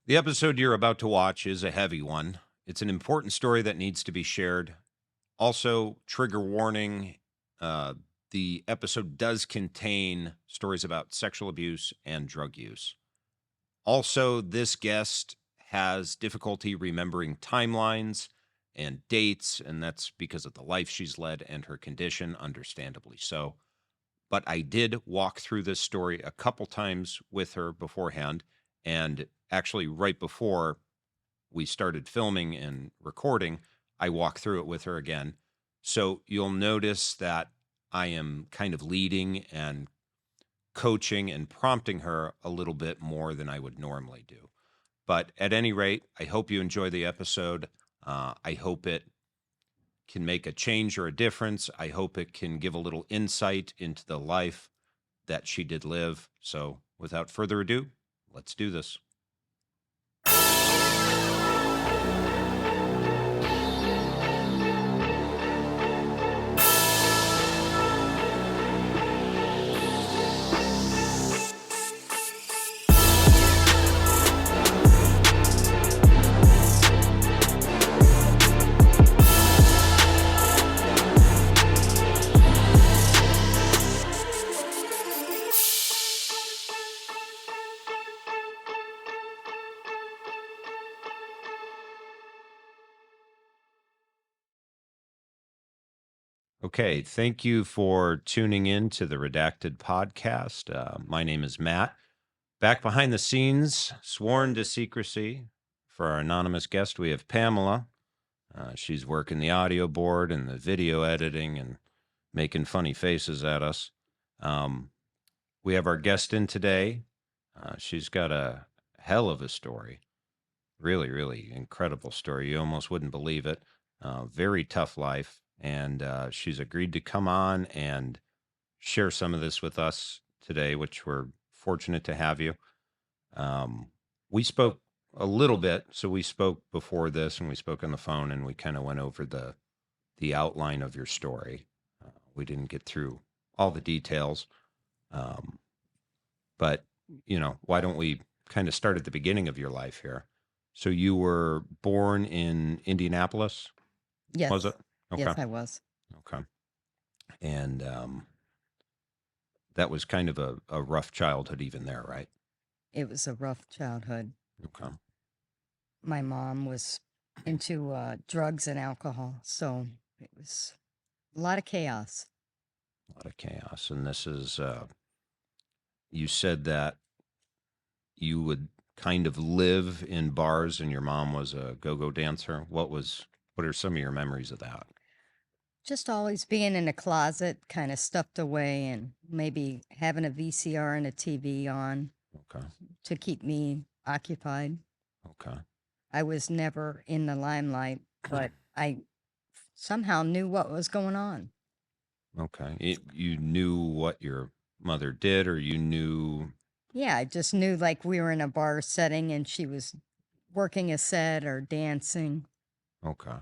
The episode you're about to watch is a heavy one. It's an important story that needs to be shared. Also, trigger warning uh, the episode does contain stories about sexual abuse and drug use. Also, this guest has difficulty remembering timelines and dates, and that's because of the life she's led and her condition, understandably so. But I did walk through this story a couple times with her beforehand, and actually, right before we started filming and recording, I walked through it with her again. So you'll notice that I am kind of leading and coaching and prompting her a little bit more than I would normally do. But at any rate, I hope you enjoy the episode. I hope it can make a change or a difference. I hope it can give a little insight into the life that she did live. So without further ado, let's do this. Okay, thank you for tuning in to the Redacted podcast. My name is Matt. Back behind the scenes, sworn to secrecy, for our anonymous guest, we have Pamela. She's working the audio board and the video editing and making funny faces at us. Um, we have our guest in today. She's got a hell of a story. Really, really incredible story. You almost wouldn't believe it. Very tough life. And she's agreed to come on and share some of this with us today, which we're fortunate to have you. We spoke a little bit. So we spoke before this and we spoke on the phone and we kind of went over the outline of your story. We didn't get through all the details. Um, but, why don't we kind of start at the beginning of your life here? So you were born in Indianapolis, was it? Yes. Okay. Yes, I was. Okay. And that was kind of a rough childhood, even there, right? It was a rough childhood. Okay. My mom was into drugs and alcohol, so it was a lot of chaos. A lot of chaos. And this is, you said that you would kind of live in bars and your mom was a go-go dancer. What are some of your memories of that? Just always being in a closet, kind of stuffed away, and maybe having a VCR and a TV on Okay. to keep me occupied. Okay. I was never in the limelight, but I somehow knew what was going on. Okay. You knew what your mother did, or you knew. Yeah, I just knew like we were in a bar setting and she was working a set or dancing. Okay.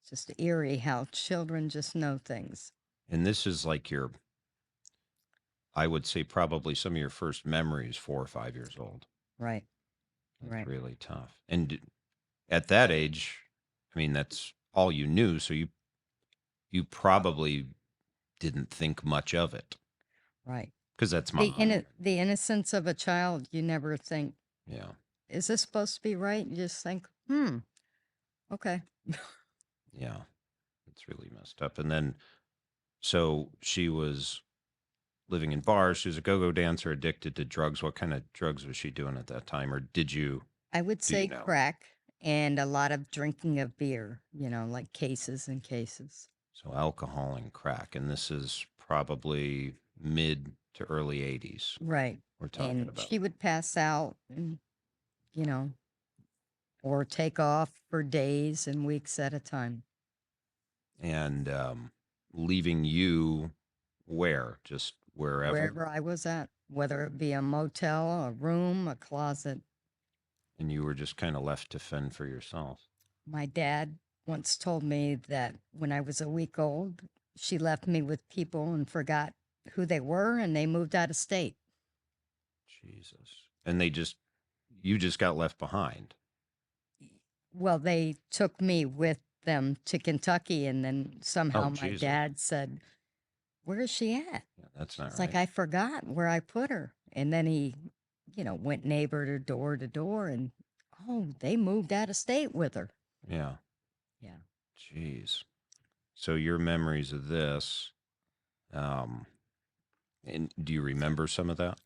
It's just eerie how children just know things. And this is like I would say probably some of your first memories, 4 or 5 years old. Right. That's Right. really tough. And at that age, I mean, that's all you knew. So you probably didn't think much of it Right. because that's The mom. the innocence of a child, you never think, Yeah. is this supposed to be right? You just think, okay. Yeah. It's really messed up. And then, so she was living in bars. She was a go-go dancer, addicted to drugs. What kind of drugs was she doing at that time? Or I would do you say know? crack and a lot of drinking of beer, like cases and cases. So alcohol and crack. And this is probably mid to early 80s Right. we're talking And about. she would pass out and, you know, or take off for days and weeks at a time. And leaving you where? Just wherever? Wherever I was at, whether it be a motel, a room, a closet. And you were just kind of left to fend for yourself. My dad once told me that when I was a week old, she left me with people and forgot who they were and they moved out of state. Jesus. And they just, you just got left behind. Well, they took me with them to Kentucky, and then Oh, somehow my Jesus. dad said, "Where is she at?" Yeah, that's not It's like, right. "I forgot where I put her." And then he, went neighbor to door, and, oh, they moved out of state with her. Yeah. Yeah. Jeez. So your memories of this, um, and do you remember some of that?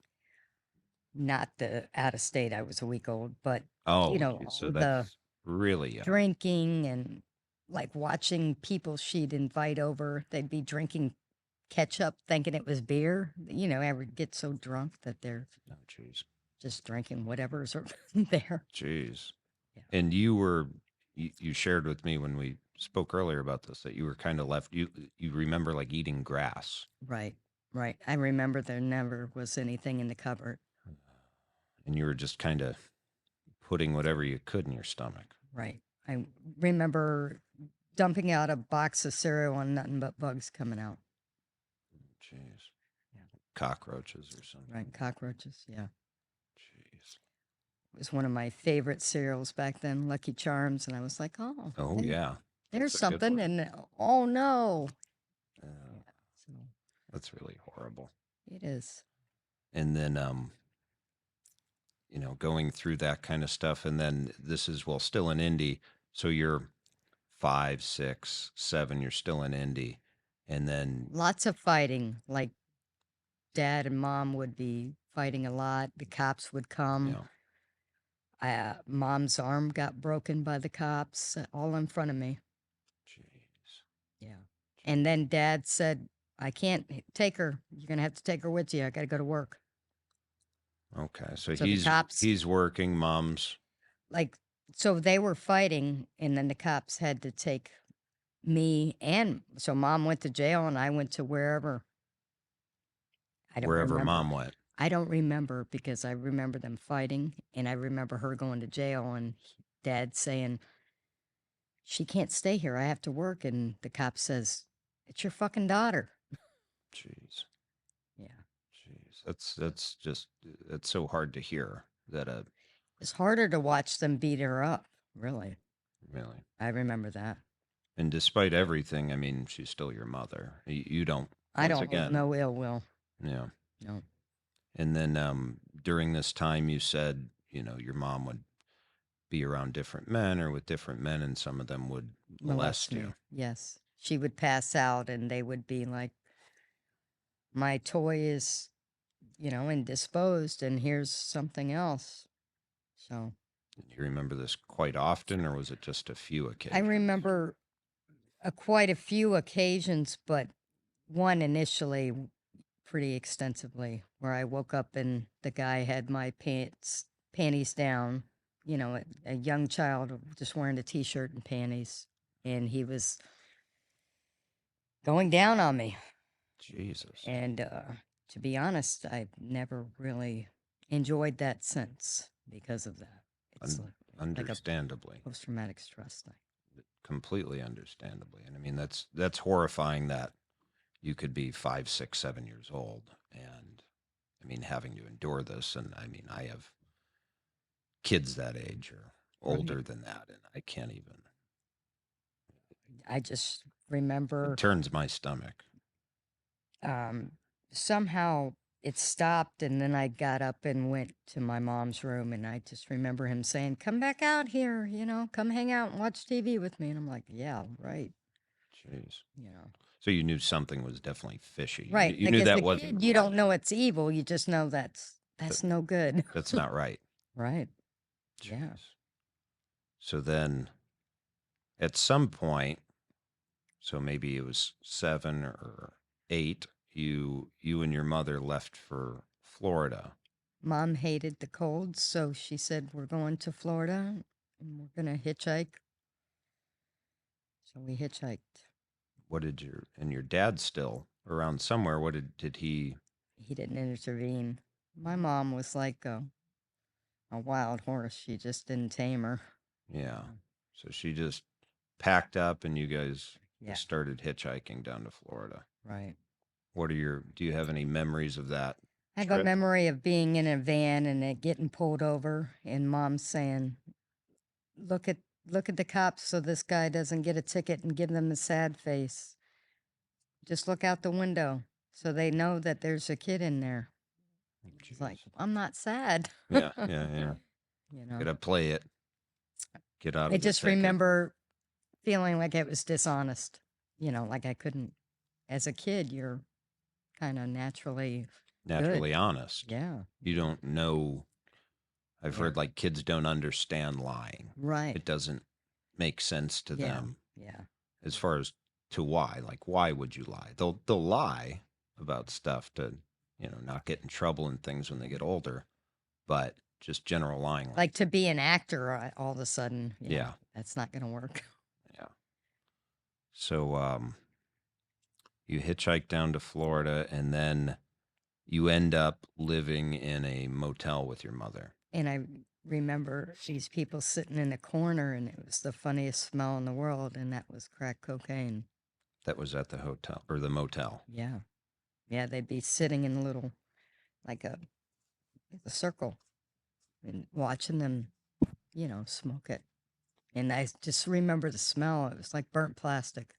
Not the out of state, I was a week old, but, Oh, so all the that's really young. drinking and, like, watching people she'd invite over. They'd be drinking ketchup thinking it was beer. Ever get so drunk that they're Oh, jeez. just drinking whatever's there. Jeez. Yeah. And you shared with me when we spoke earlier about this that you were kind of left. You remember like eating grass, Right. Right. I remember there never was anything in the cupboard. and you were just kind of putting whatever you could in your stomach. Right. I remember dumping out a box of cereal and nothing but bugs coming out. Jeez. Yeah. Cockroaches or something. Right. Cockroaches. Yeah. Jeez. It was one of my favorite cereals back then, Lucky Charms. And I was like, oh, Oh yeah, there's that's a good something. one. And oh no. Uh, Yeah. So that's really horrible. it is. And then going through that kind of stuff, and then this is well still in Indy. So you're 5, 6, 7. You're still in Indy, and then Lots of fighting. Like dad and mom would be fighting a lot. The cops would come. yeah, Mom's arm got broken by the cops, all in front of me. jeez. Yeah. And then dad said, I can't take her. You're going to have to take her with you. I got to go to work. Okay, so So the cops, he's working. Mom's like, so they were fighting, and then the cops had to take me. And so mom went to jail, and I went to wherever. I don't wherever remember. mom went. I don't remember because I remember them fighting, and I remember her going to jail, and dad saying, she can't stay here. I have to work. And the cop says, it's your fucking daughter. Jeez, Yeah. jeez. That's so hard to hear. That It's harder to watch them beat her up, really. really. I remember that. And despite everything, I mean, she's still your mother. You don't. I Once don't hold again, no ill will. yeah. No. And then during this time, you said your mom would be around different men or with different men, and some of them would Molest molest you. me. Yes. She would pass out, and they would be like, my toy is, indisposed, and here's something else. So Do you remember this quite often, or was it just a few I occasions? remember quite a few occasions, but one initially pretty extensively where I woke up and the guy had my panties down, a young child just wearing a t-shirt and panties, and he was going down on me. Jesus. And to be honest, I've never really enjoyed that since because of that. It's like a Understandably, post-traumatic stress thing. completely understandably. And I mean, that's horrifying that you could be 5, 6, 7 years old, and I mean, having to endure this. And I mean, I have kids that age or Right. older than that, and I can't even. I just It remember turns my stomach. somehow it stopped, and then I got up and went to my mom's room, and I just remember him saying, come back out here, come hang out and watch TV with me. And I'm like, yeah, right. Jeez. You know, So you knew something was definitely fishy. right. You Like knew as that a wasn't kid, you don't right. know it's evil. You just know That, that's no good. that's not right. Right. Jeez. Yeah. So then at some point, so maybe it was 7 or 8, you and your mother left for Florida. Mom hated the cold, so she said, we're going to Florida and we're going to hitchhike. So we hitchhiked. What did your dad still around somewhere? What did he? He didn't intervene. My mom was like a wild horse. She just didn't tame her. Yeah. So she just packed up and you guys Yeah. just started hitchhiking down to Florida. Right. Do you have any memories of that? I have a trip. memory of being in a van and it getting pulled over and mom saying, "Look at look at the cops so this guy doesn't get a ticket and give them a sad face. Just look out the window so they know that there's a kid in there." It's like, Jeez. "I'm not sad." Yeah, yeah, yeah. You know. Gotta play it. Get out I of the just ticket. remember feeling like it was dishonest. Like I couldn't as a kid, you're kind of naturally good. Naturally honest. Yeah. You Yeah. don't know. I've Yeah. heard like kids don't understand lying. Right. It doesn't make sense to Yeah. them Yeah. as far as to why. Like, why would you lie? They'll lie about stuff to, not get in trouble and things when they get older, but just general lying, like, Like to be an actor all of a sudden, yeah, that's not going to work. yeah. So, you hitchhike down to Florida, and then you end up living in a motel with your mother. And I remember these people sitting in a corner, and it was the funniest smell in the world, and that was crack cocaine. That was at the hotel or the motel. Yeah. Yeah, they'd be sitting in a little, like a circle and watching them, smoke it. And I just remember the smell. It was like burnt plastic.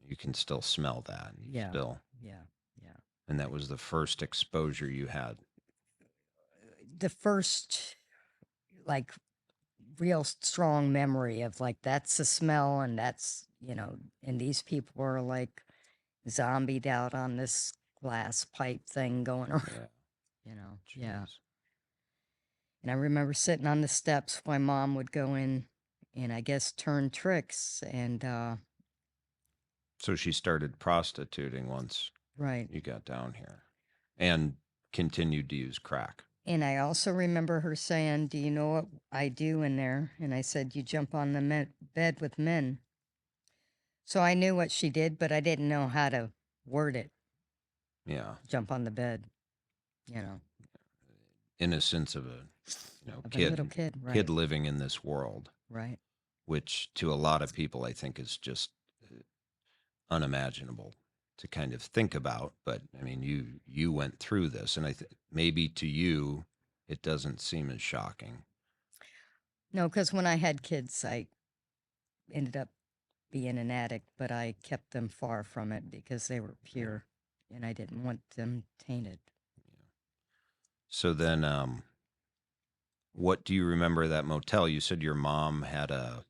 You can still smell that. You Yeah. still, Yeah. Yeah. and that was the first exposure you had. The first, like, real strong memory of like that's the smell and that's and these people were like zombied out on this glass pipe thing going around. Yeah. Yeah. Jeez. And I remember sitting on the steps my mom would go in and I guess turn tricks and So she started prostituting once right. you got down here and continued to use crack. And I also remember her saying, "Do you know what I do in there?" And I said, "You jump on the bed with men." So I knew what she did, but I didn't know how to word it. Yeah. Jump on the bed, you know, Innocence of a, of a little kid, kid right? living in this world, Right. which to a lot of people I think is just unimaginable to kind of think about. But I mean, you went through this, and I think maybe to you it doesn't seem as shocking. No, because when I had kids, I ended up being an addict, but I kept them far from it because they were Yeah. pure and I didn't want them tainted. So then, what do you remember of that motel? You said your mom had a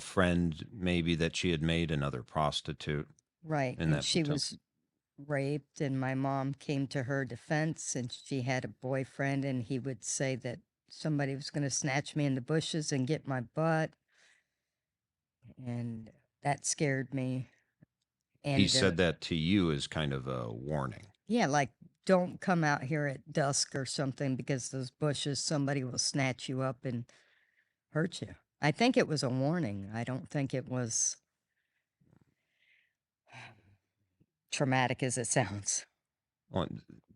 friend maybe that she had made, another prostitute Right. in And that she motel. was raped, and my mom came to her defense, and she had a boyfriend, and he would say that somebody was going to snatch me in the bushes and get my butt. And that scared me. He And said that to you as kind of a warning. yeah, like don't come out here at dusk or something because those bushes, somebody will snatch you up and hurt you. I think it was a warning. I don't think it was traumatic as it sounds. Well,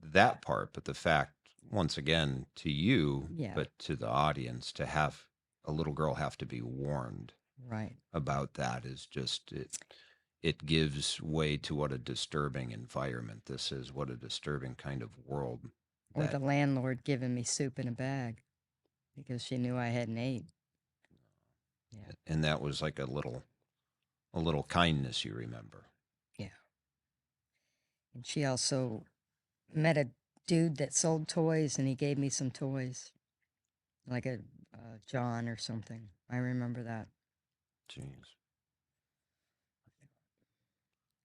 that part, but the fact, once again, to you, Yeah, but to the audience, to have a little girl have to be warned right. about that is just it gives way to what a disturbing environment this is, what a disturbing kind of world Or that the landlord giving me soup in a bag because she knew I hadn't ate. Yeah, and that was like a little kindness you remember. yeah. And she also met a dude that sold toys and he gave me some toys, like a John or something. I remember that. Jeez.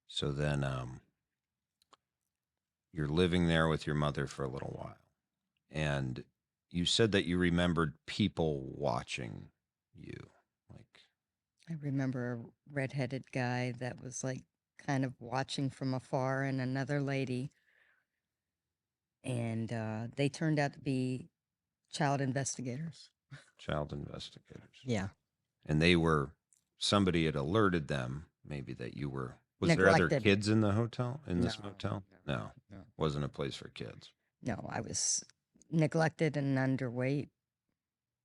So then you're living there with your mother for a little while. And you said that you remembered people watching you. Like, I remember a redheaded guy that was like kind of watching from afar and another lady. And they turned out to be child investigators. child investigators. Yeah. And they were, somebody had alerted them maybe that you were, was there other Neglected. kids in the hotel, in No, this motel? no, No, no. wasn't a place for kids. No, I was neglected and underweight.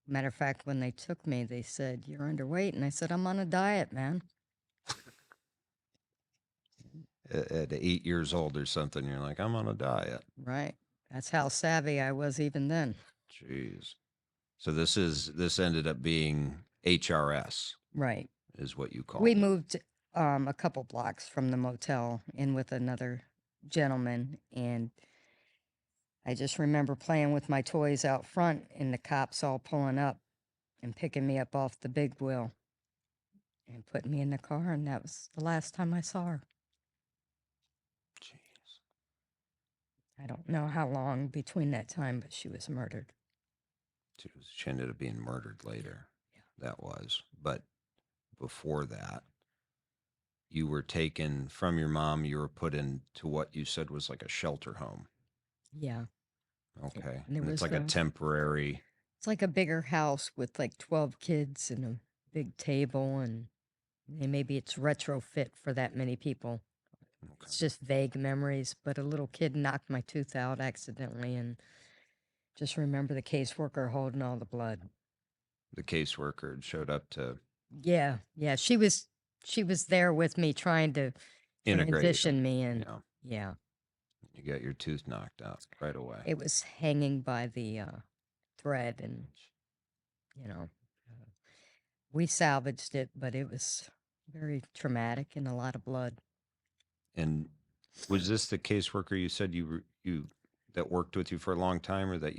Matter of fact, when they took me, they said, "You're underweight." And I said, "I'm on a diet, man." at 8 years old or something. You're like, I'm on a diet. Right. That's how savvy I was even then. Jeez. So this ended up being HRS Right. is what you We called it. moved a couple blocks from the motel in with another gentleman, and I just remember playing with my toys out front and the cops all pulling up and picking me up off the big wheel and putting me in the car, and that was the last time I saw her. Jeez. I don't know how long between that time, but she was murdered. She ended up being murdered later. Yeah. That was. But before that, you were taken from your mom. You were put into what you said was like a shelter home. Yeah. Okay. And there And it's was like a temporary. it's like a bigger house with like 12 kids and a big table, and maybe it's retrofit for that many people. Okay. It's just vague memories, but a little kid knocked my tooth out accidentally, and just remember the caseworker holding all the blood. The caseworker had showed up to Yeah, yeah, she was there with me trying to integrate you. transition me, and Yeah. yeah, You got your tooth knocked out right away. it was hanging by the thread, and you know, uh, we salvaged it, but it was very traumatic and a lot of blood. And was this the caseworker you said you that worked with you for a long time, or that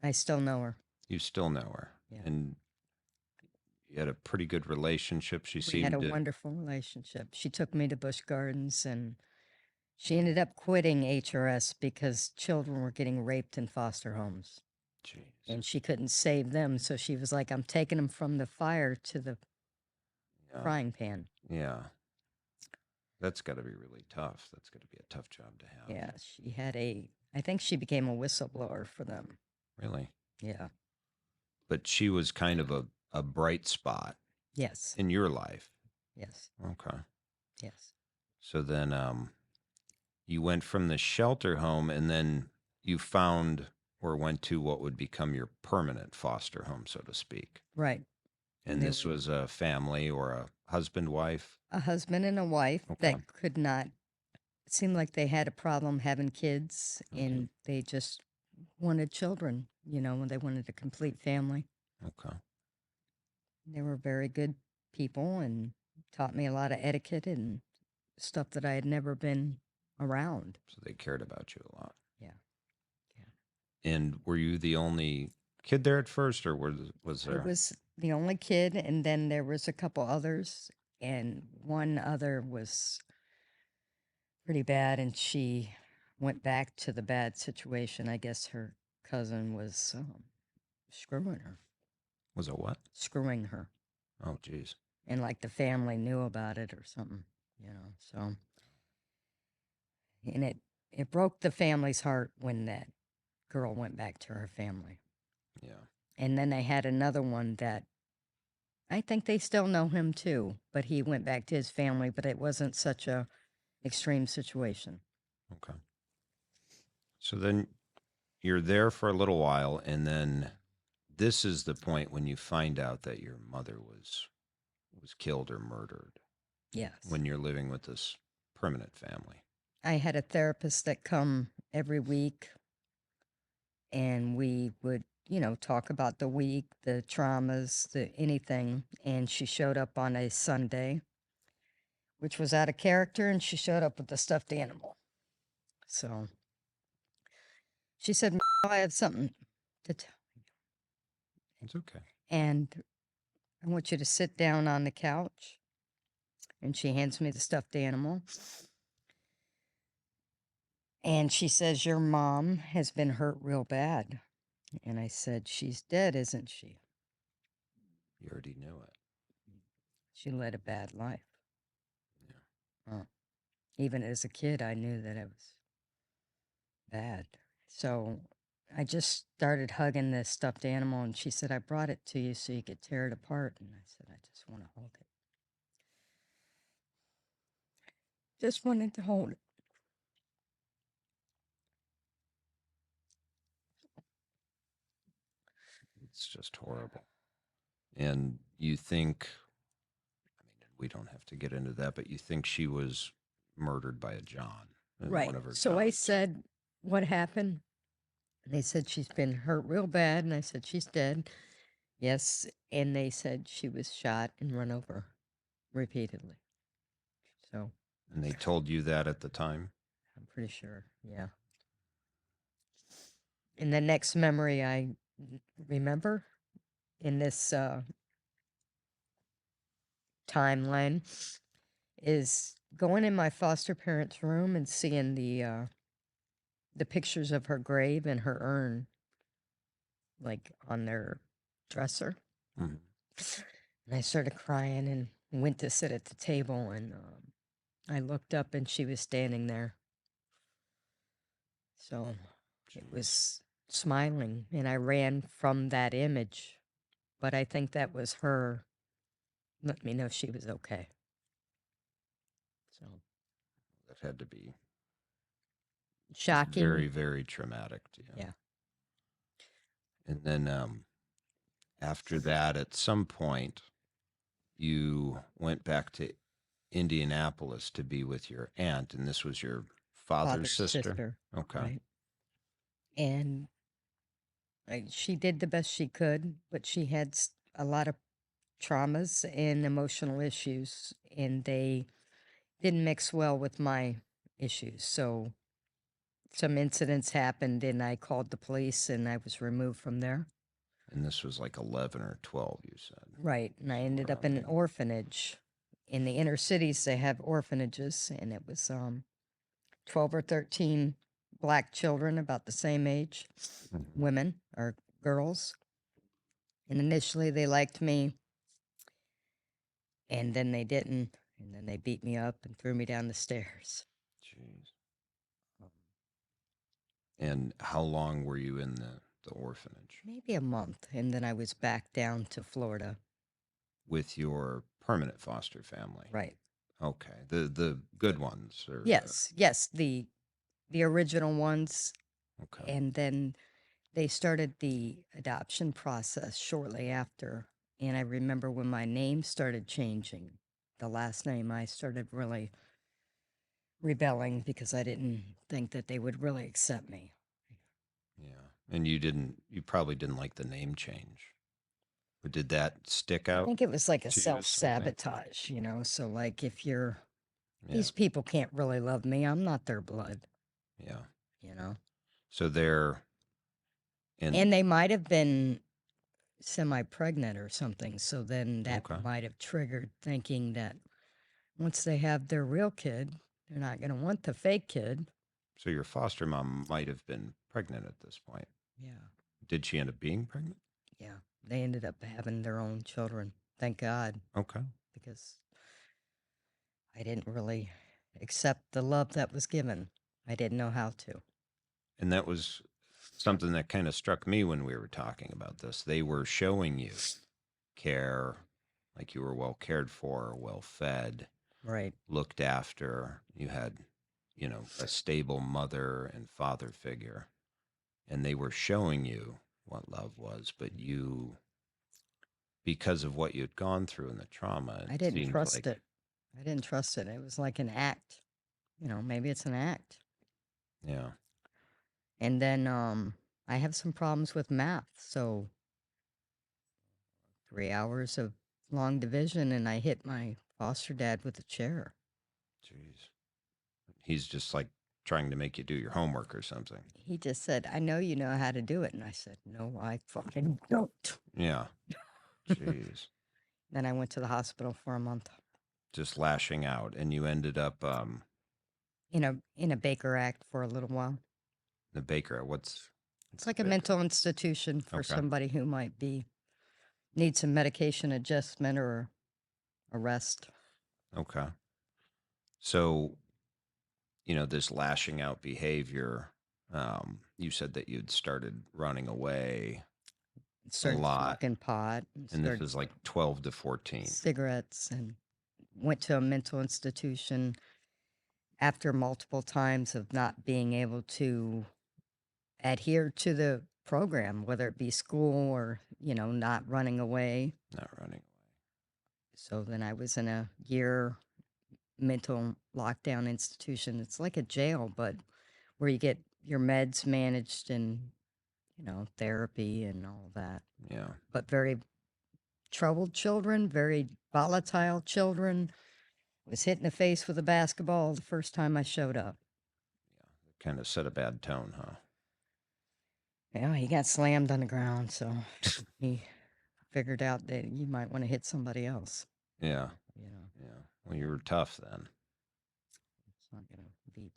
I still know her. you still know her? Yeah. And you had a pretty good relationship. She We had seemed a to. wonderful relationship. She took me to Busch Gardens, and she ended up quitting HRS because children were getting raped in foster homes. Jeez. And she couldn't save them, so she was like, I'm taking them from the fire to the Yeah. frying pan. Yeah. That's got to be really tough. That's got to be a tough job to have. Yeah, she had I think she became a whistleblower for them. Really? Yeah. But she was kind of a bright spot Yes. in your life. Yes. Okay. Yes. So then you went from the shelter home, and then you found or went to what would become your permanent foster home, so to speak. Right. And this was a family or a husband, wife? A husband and a wife Okay. that could not, it seemed like they had a problem having kids, and they just wanted children, when they wanted a complete family. Okay. They were very good people and taught me a lot of etiquette and stuff that I had never been around. So they cared about you a lot. Yeah. And were you the only kid there at first, or was I there? was the only kid, and then there was a couple others, and one other was pretty bad, and she went back to the bad situation. I guess her cousin was screwing her. Was it what? Screwing her. Oh, geez. And like the family knew about it or something, so. And it broke the family's heart when that girl went back to her family. Yeah. And then they had another one that I think they still know him too, but he went back to his family, but it wasn't such a extreme situation. Okay. So then you're there for a little while, and then this is the point when you find out that your mother was killed or murdered. Yes. When you're living with this permanent family. I had a therapist that come every week, and we would, talk about the week, the traumas, the anything. And she showed up on a Sunday, which was out of character, and she showed up with the stuffed animal. So she said, I have something to tell you. It's okay. And I want you to sit down on the couch. And she hands me the stuffed animal. And she says, your mom has been hurt real bad. And I said, she's dead, isn't she? You already knew it. She led a bad life. Yeah. Even as a kid, I knew that it was bad. So I just started hugging this stuffed animal, and she said, I brought it to you so you could tear it apart. And I said, I just want to hold it. Just wanted to hold it. It's just horrible. And you think, I mean, we don't have to get into that, but you think she was murdered by a John and one Right. of her So I Johns. said, "What happened?" And they said, "She's been hurt real bad." And I said, "She's dead." Yes. And they said she was shot and run over repeatedly. So And they told you that at the time? I'm pretty sure. Yeah. And the next memory I remember in this timeline is going in my foster parents' room and seeing the pictures of her grave and her urn, like on their dresser. Mhm. And I started crying and went to sit at the table, and I looked up and she was standing there. So it Jeez. was smiling, and I ran from that image. But I think that was her let me know she was okay. So That had to be shocking. very, very traumatic to you. Yeah. And then after that, at some point, you went back to Indianapolis to be with your aunt, and this was your father's Father's sister? sister. Okay. Right. And she did the best she could, but she had a lot of traumas and emotional issues, and they didn't mix well with my issues. So some incidents happened, and I called the police, and I was removed from there. And this was like 11 or 12, you said. Right. And I ended Somewhere up around in an there. orphanage. In the inner cities, they have orphanages, and it was 12 or 13 black children about the same age, Mhm. women or girls. And initially, they liked me, and then they didn't. And then they beat me up and threw me down the stairs. Jeez. And how long were you in the orphanage? Maybe a month. And then I was back down to Florida. With your permanent foster family? Right. Okay. The good ones? Or Yes. Yes. The original ones. okay. And then they started the adoption process shortly after. And I remember when my name started changing, the last name, I started really rebelling because I didn't think that they would really accept me. Yeah. And you probably didn't like the name change. Or did that stick I out think it was like a to you as something? self-sabotage, you know? So, like, if you're, Yeah. these people can't really love me, I'm not their blood, Yeah. you know? So they're in. And they might have been semi-pregnant or something. So then that Okay. might have triggered thinking that once they have their real kid, they're not going to want the fake kid. So your foster mom might have been pregnant at this point. Yeah. Did she end up being pregnant? Yeah. They ended up having their own children. Thank God. Okay. Because I didn't really accept the love that was given. I didn't know how to. And that was something that kind of struck me when we were talking about this. They were showing you care, like you were well cared for, well fed, Right. looked after. You had, a stable mother and father figure. And they were showing you what love was, but you, because of what you'd gone through and the trauma, I it didn't seemed trust like, it. I didn't trust it. It was like an act. Maybe it's an act. yeah. And then I have some problems with math. So 3 hours of long division, and I hit my foster dad with a chair. Jeez. He's just like trying to make you do your homework or something. He just said, "I know you know how to do it." And I said, "No, I fucking don't." Yeah. Jeez. Then I went to the hospital for a month Just lashing out. And you ended up in a Baker Act for a little while. the baker. It's like a Baker? mental institution for Okay. somebody who might need some medication adjustment or arrest. Okay. So, this lashing out behavior, you said that you'd started running away a Started lot. smoking pot and And this started is like 12 to 14. cigarettes and went to a mental institution after multiple times of not being able to adhere to the program, whether it be school or, not running away. Not running. So then I was in a year mental lockdown institution. It's like a jail, but where you get your meds managed and, therapy and all that. Yeah. But very troubled children, very volatile children. Was hit in the face with a basketball the first time I showed up. Kind of set a bad tone, huh? Yeah, he got slammed on the ground, so he figured out that you might want to hit somebody else. Yeah. You know, Yeah. Well, you were tough then. it's not gonna be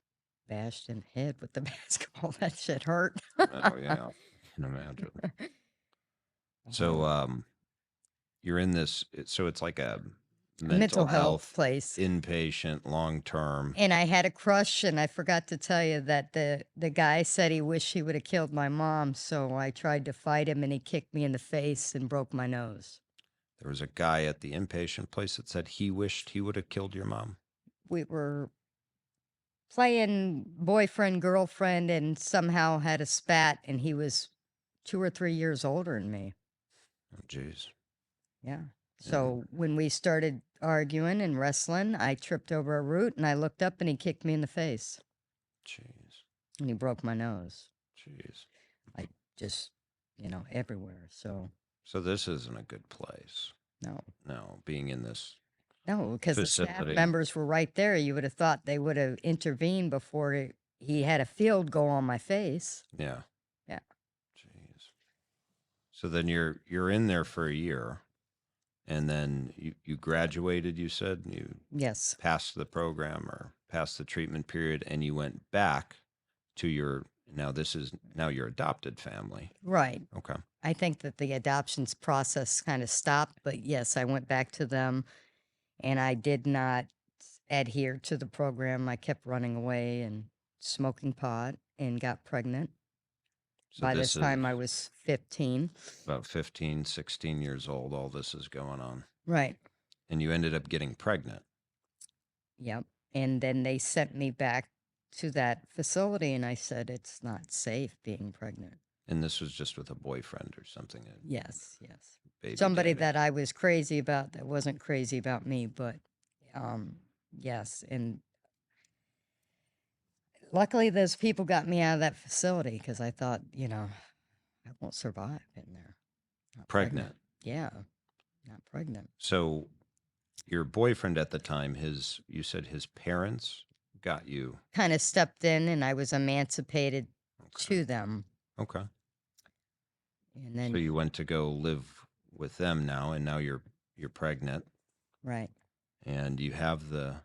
bashed in the head with the basketball. That shit hurt. Oh, yeah. I can imagine. So, you're in this, so it's like a mental mental health health place. inpatient, long term. And I had a crush, and I forgot to tell you that the guy said he wished he would have killed my mom. So I tried to fight him, and he kicked me in the face and broke my nose. There was a guy at the inpatient place that said he wished he would have killed your mom. We were playing boyfriend, girlfriend, and somehow had a spat, and he was 2 or 3 years older than me. Oh, jeez. Yeah. So when we started arguing and wrestling, I tripped over a root, and I looked up, and he kicked me in the face, Jeez. and he broke my nose. Jeez. I just, everywhere. So this isn't a good place. no. No, being in this No, because the staff facility. members were right there. You would have thought they would have intervened before he had a field goal on my face. Yeah. Yeah. Jeez. So then you're in there for a year, and then you graduated. You said you Yes. passed the program or passed the treatment period, and you went back to your now your adopted family. Right. Okay. I think that the adoptions process kind of stopped, but yes, I went back to them, and I did not adhere to the program. I kept running away and smoking pot and got pregnant. So By this this time, is I was 15. about 15, 16 years old. All this is going on, Right. and you ended up getting pregnant. Yep. And then they sent me back to that facility, and I said, it's not safe being pregnant. And this was just with a boyfriend or something. Yes, yes. Baby Somebody daddy. that I was crazy about that wasn't crazy about me, but yes. And luckily, those people got me out of that facility because I thought, I won't survive in there. Not Pregnant. Yeah, not pregnant. So your boyfriend at the time, you said his parents got you. Kind of stepped in, and I was emancipated to them. Okay. And then So you went to go live with them now, and now you're pregnant, right, and you have the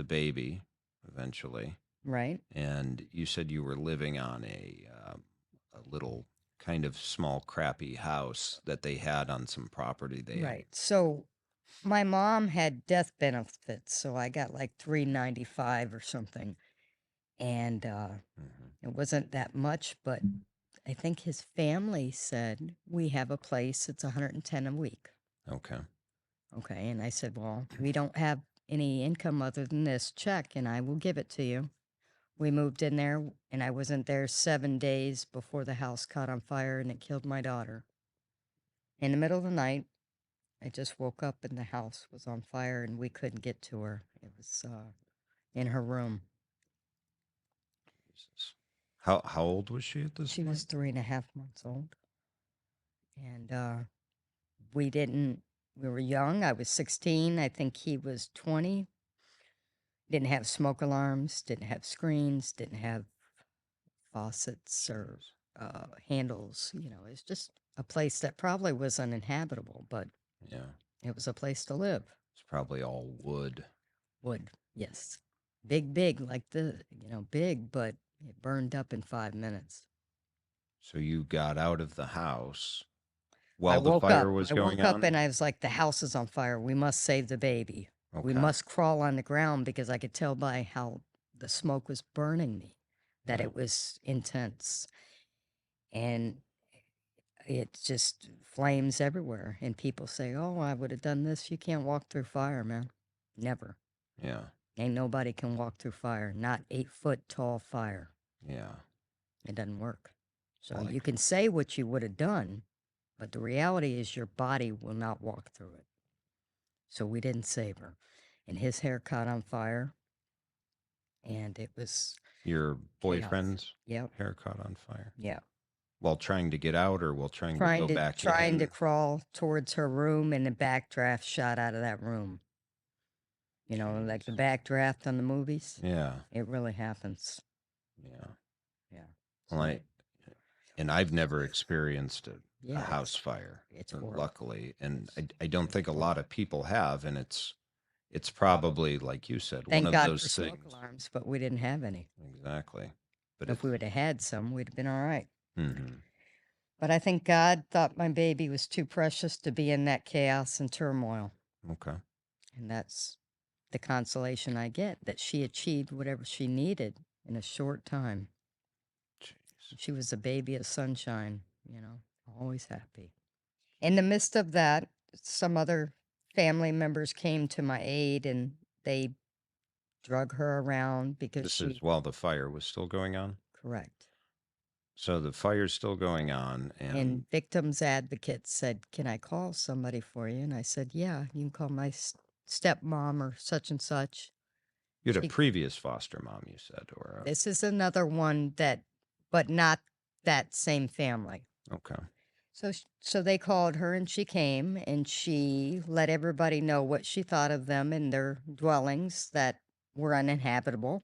baby eventually, right. and you said you were living on a little kind of small crappy house that they had on some property they Right. So my mom had death benefits, so I got like $395 or something. And it wasn't that much, but I think his family said, we have a place, it's 110 a week. Okay. Okay. And I said, well, we don't have any income other than this check, and I will give it to you. We moved in there, and I wasn't there 7 days before the house caught on fire and it killed my daughter. In the middle of the night, I just woke up and the house was on fire and we couldn't get to her. It was in her room. Jesus. How old was she at this She point? was 3.5 months old. And we were young. I was 16. I think he was 20. Didn't have smoke alarms, didn't have screens, didn't have faucets or handles. It's just a place that probably was uninhabitable, but Yeah. it was a place to live. It's probably all wood. Wood, yes. Big, like big, but it burned up in 5 minutes. So you got out of the house I while the woke fire up. was I going woke up on? and I was like, the house is on fire. We must save the baby. We Okay. must crawl on the ground because I could tell by how the smoke was burning me that Right. it was intense. And it just flames everywhere. And people say, oh, I would have done this. You can't walk through fire, man. Never. Yeah. Ain't nobody can walk through fire. Not 8-foot tall fire. Yeah. It doesn't work. So Like- you can say what you would have done, but the reality is your body will not walk through it. So we didn't save her. and his hair caught on fire, and it was Your chaos. boyfriend's Yep. hair caught on fire Yeah. while trying to get out or while trying to go back Trying to in? crawl towards her room, and the backdraft shot out of that room. You know, like the Jeez. backdraft on the movies. Yeah. It really happens. Yeah. Yeah. Well, So and I've never experienced a yeah, house fire, it's horrible. luckily, and It's I don't think a lot horrible. of people have, and it's probably like you said, one Thank of God for those smoke things. alarms, but we didn't have any. Exactly. But If we it's would have had some, we'd have been all right. hmm But I think God thought my baby was too precious to be in that chaos and turmoil. okay. And that's the consolation I get, that she achieved whatever she needed in a short time. Jeez. She was a baby of sunshine, always happy. In the midst of that, some other family members came to my aid, and they drug her around because This is she, while the fire was still going on. correct. So the fire's still going on, and And victims advocates said, "Can I call somebody for you?" And I said, "Yeah, you can call my stepmom or such and such." you had a She, previous foster mom, you said, or this is another one that, but not that same family. okay. So they called her, and she came, and she let everybody know what she thought of them and their dwellings that were uninhabitable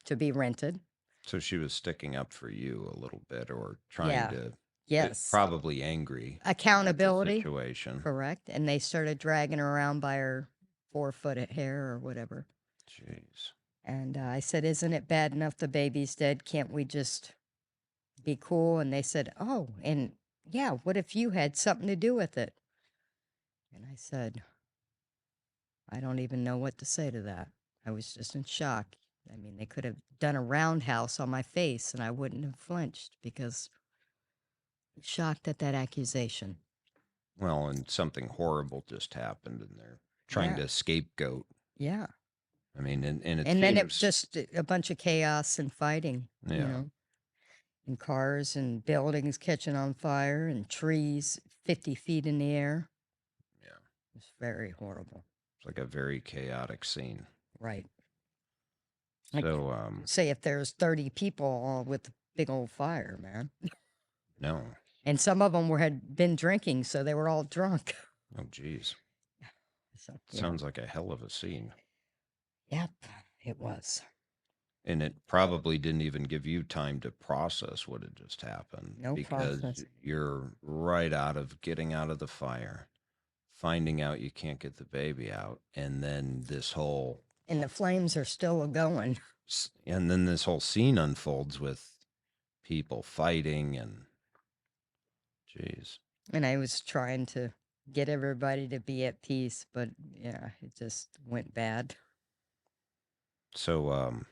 to be rented. So she was sticking up for you a little bit, or trying Yeah. to, Yes. probably angry at the Accountability. situation. Correct. And they started dragging her around by her 4 foot of hair or whatever. Jeez. And I said, "Isn't it bad enough the baby's dead? Can't we just be cool?" And they said, "Oh, and yeah, what if you had something to do with it?" And I said, "I don't even know what to say to that." I was just in shock. I mean, they could have done a roundhouse on my face and I wouldn't have flinched because I'm shocked at that accusation. Well, and something horrible just happened, and they're trying Yeah. to scapegoat. Yeah. I mean, and it And then it was seems, just a bunch of chaos and fighting, yeah. and cars and buildings catching on fire and trees 50 feet in the air. Yeah. It was very horrible. It's like a very chaotic scene. Right. Like, So, say if there's 30 people all with a big old fire, man. no. And some of them had been drinking, so they were all drunk. Oh, geez. So, Sounds like a hell of a scene. yep, it was. And it probably didn't even give you time to process what had just happened, No because process. you're right out of getting out of the fire, finding out you can't get the baby out, and then this whole And the flames are still going. scene unfolds with people fighting and jeez. And I was trying to get everybody to be at peace, but yeah, it just went bad. So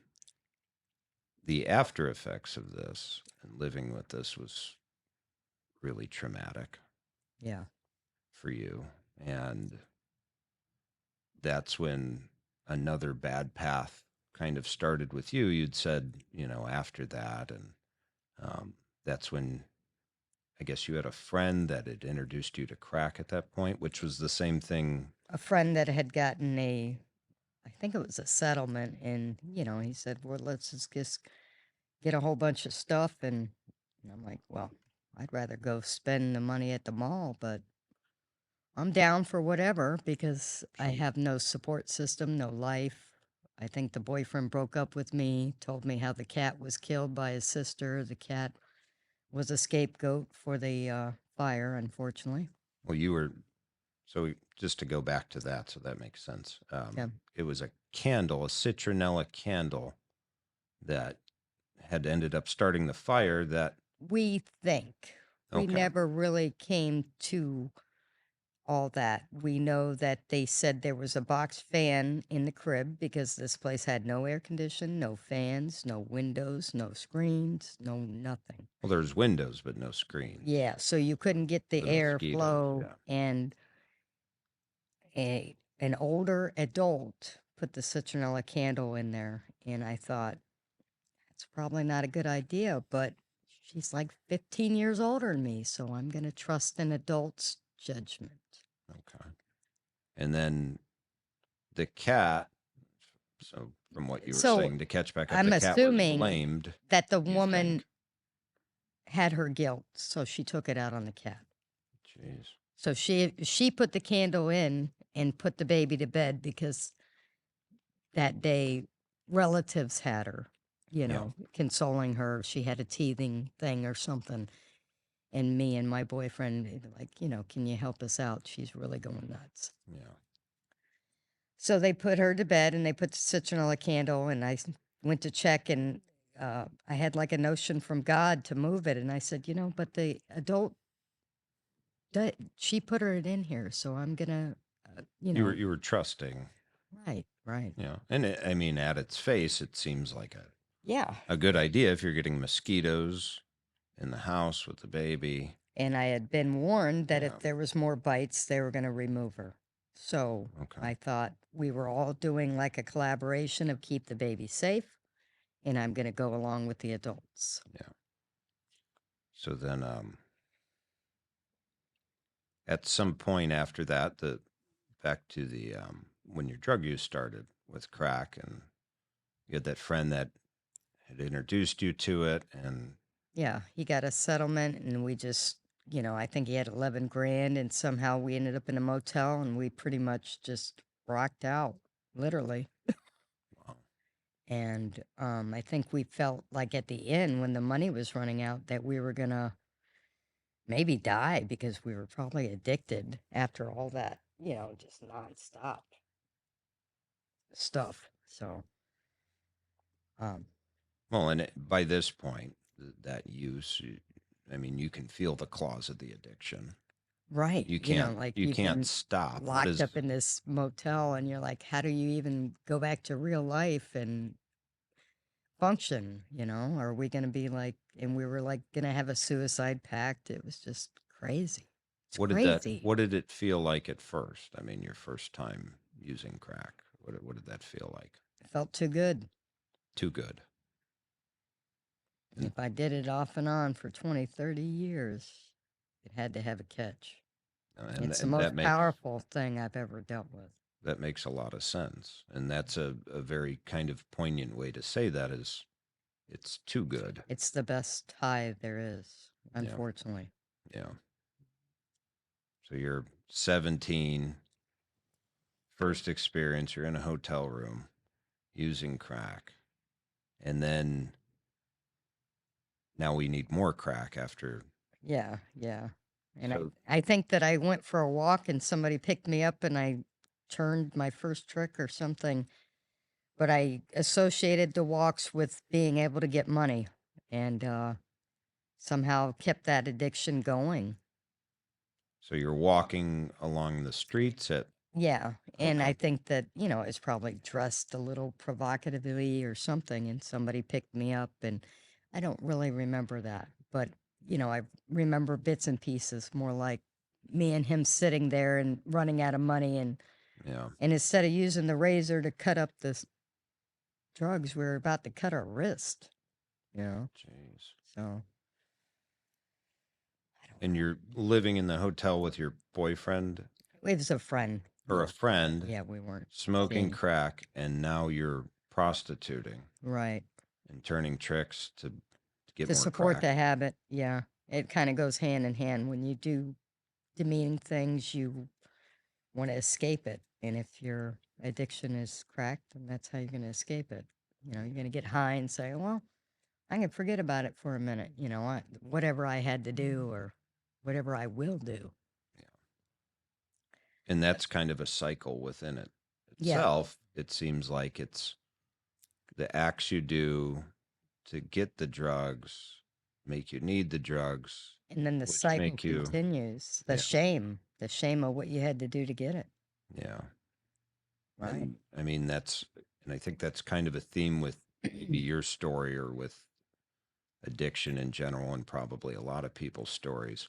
the after effects of this and living with this was really traumatic Yeah. for you, and that's when another bad path kind of started with you. You'd said, after that, and that's when I guess you had a friend that had introduced you to crack at that point, which was the same thing. A friend that had gotten I think it was a settlement, and, he said, "Well, let's just get a whole bunch of stuff." And I'm like, "Well, I'd rather go spend the money at the mall, but I'm down for whatever because I So, have no support system, no life." I think the boyfriend broke up with me, told me how the cat was killed by his sister. The cat was a scapegoat for the fire, unfortunately. well, you were, so just to go back to that, so that makes sense. Yeah. It was a candle, a citronella candle that had ended up starting the fire that, We think. We okay. never really came to all that. We know that they said there was a box fan in the crib because this place had no air condition, no fans, no windows, no screens, no nothing. Well, there's windows, but no screens. Yeah, so you couldn't get the The mosquitoes, airflow, yeah. and an older adult put the citronella candle in there, and I thought it's probably not a good idea, but she's like 15 years older than me, so I'm going to trust an adult's judgment. Okay. And then the cat, so from what you were So saying, to catch back up, I'm the cat was assuming blamed, that the you woman think? had her guilt, so she took it out on the cat. Jeez. So she put the candle in and put the baby to bed because that day relatives had her, Yeah. consoling her. She had a teething thing or something. And me and my boyfriend, like, can you help us out? She's really going nuts. Yeah. So they put her to bed and they put the citronella candle, and went to check, and I had like a notion from God to move it. And I said, but the adult, she put her in here, so I'm going to, You were trusting. right, right. Yeah. And I mean, at its face, it seems like Yeah. a good idea if you're getting mosquitoes in the house with the baby. And I had been warned that Yeah. if there was more bites, they were going to remove her. So Okay. I thought we were all doing like a collaboration of keep the baby safe, and I'm going to go along with the adults. Yeah. So then, at some point after that, back to the when your drug use started with crack, and you had that friend that had introduced you to it, and Yeah, he got a settlement, and we just, I think he had 11 grand, and somehow we ended up in a motel, and we pretty much just rocked out, literally. wow, And I think we felt like at the end when the money was running out that we were going to maybe die because we were probably addicted after all that, just nonstop stuff. So, um, well, and by this point, that use, I mean, you can feel the claws of the addiction. right. You Like you you've can't been stop. What locked is up in this motel and you're like, how do you even go back to real life and function? Are we going to be like, and we were like going to have a suicide pact. It was just crazy. It's crazy. what did it feel like at first? I mean, your first time using crack. What did that feel like? It felt too good. Too good. And If I did it off and on for 20, 30 years, it had to have a catch. It's the and most powerful thing I've ever dealt with. that makes a lot of sense. And that's a very kind of poignant way to say that is it's too good. It's the best high there is, Yeah. unfortunately. Yeah. So you're 17, first experience, you're in a hotel room using crack. And then now we need more crack after. Yeah, yeah. And So I think that I went for a walk and somebody picked me up and I turned my first trick or something. But I associated the walks with being able to get money and somehow kept that addiction going. so you're walking along the streets at Yeah, and okay. I think that, it's probably dressed a little provocatively or something, and somebody picked me up, and I don't really remember that, but, I remember bits and pieces, more like me and him sitting there and running out of money, and Yeah. instead of using the razor to cut up the drugs, we were about to cut our wrist, you know? Jeez. So, I don't And know. you're living in the hotel with your boyfriend It was a friend. or a Yeah, friend yeah, we weren't smoking seeing. crack, and now you're prostituting Right. and turning tricks to get To more support crack. the habit, yeah. It kinda goes hand in hand. When you do demeaning things, you wanna escape it, and if your addiction is crack, then that's how you're gonna escape it. You're gonna get high and say, "Well, I can forget about it for a minute," whatever I had to do or whatever I will do. Yeah. And that's kind of a cycle within it Yeah, itself. It seems like it's the acts you do to get the drugs make you need the drugs, and then the which cycle make you, continues. yeah, The shame of what you had to do to get it, yeah. right? And I mean, and I think that's kind of a theme with maybe your story or with addiction in general, and probably a lot of people's stories.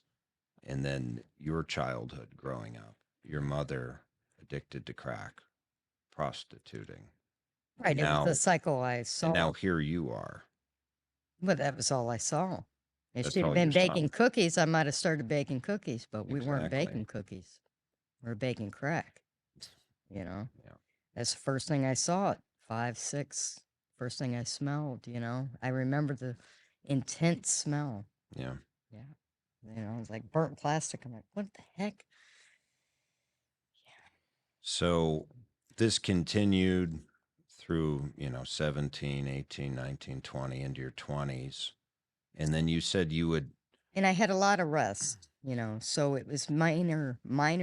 And then your childhood growing up, your mother addicted to crack, prostituting, and Right, it was the now, cycle I and saw. now here you are. But that was all I saw. If That's she'd have all you been saw. baking cookies, I might have started baking cookies, but we weren't Exactly. baking cookies. We were baking crack, you know? Yeah. That's the first thing I saw at 5, 6. First thing I smelled, I remember the intense smell. Yeah. Yeah. It was like burnt plastic. I'm like, what the heck? So this continued through, 17, 18, 19, 20 into your 20s. And then you said you would, And I had a lot of rest, so it was minor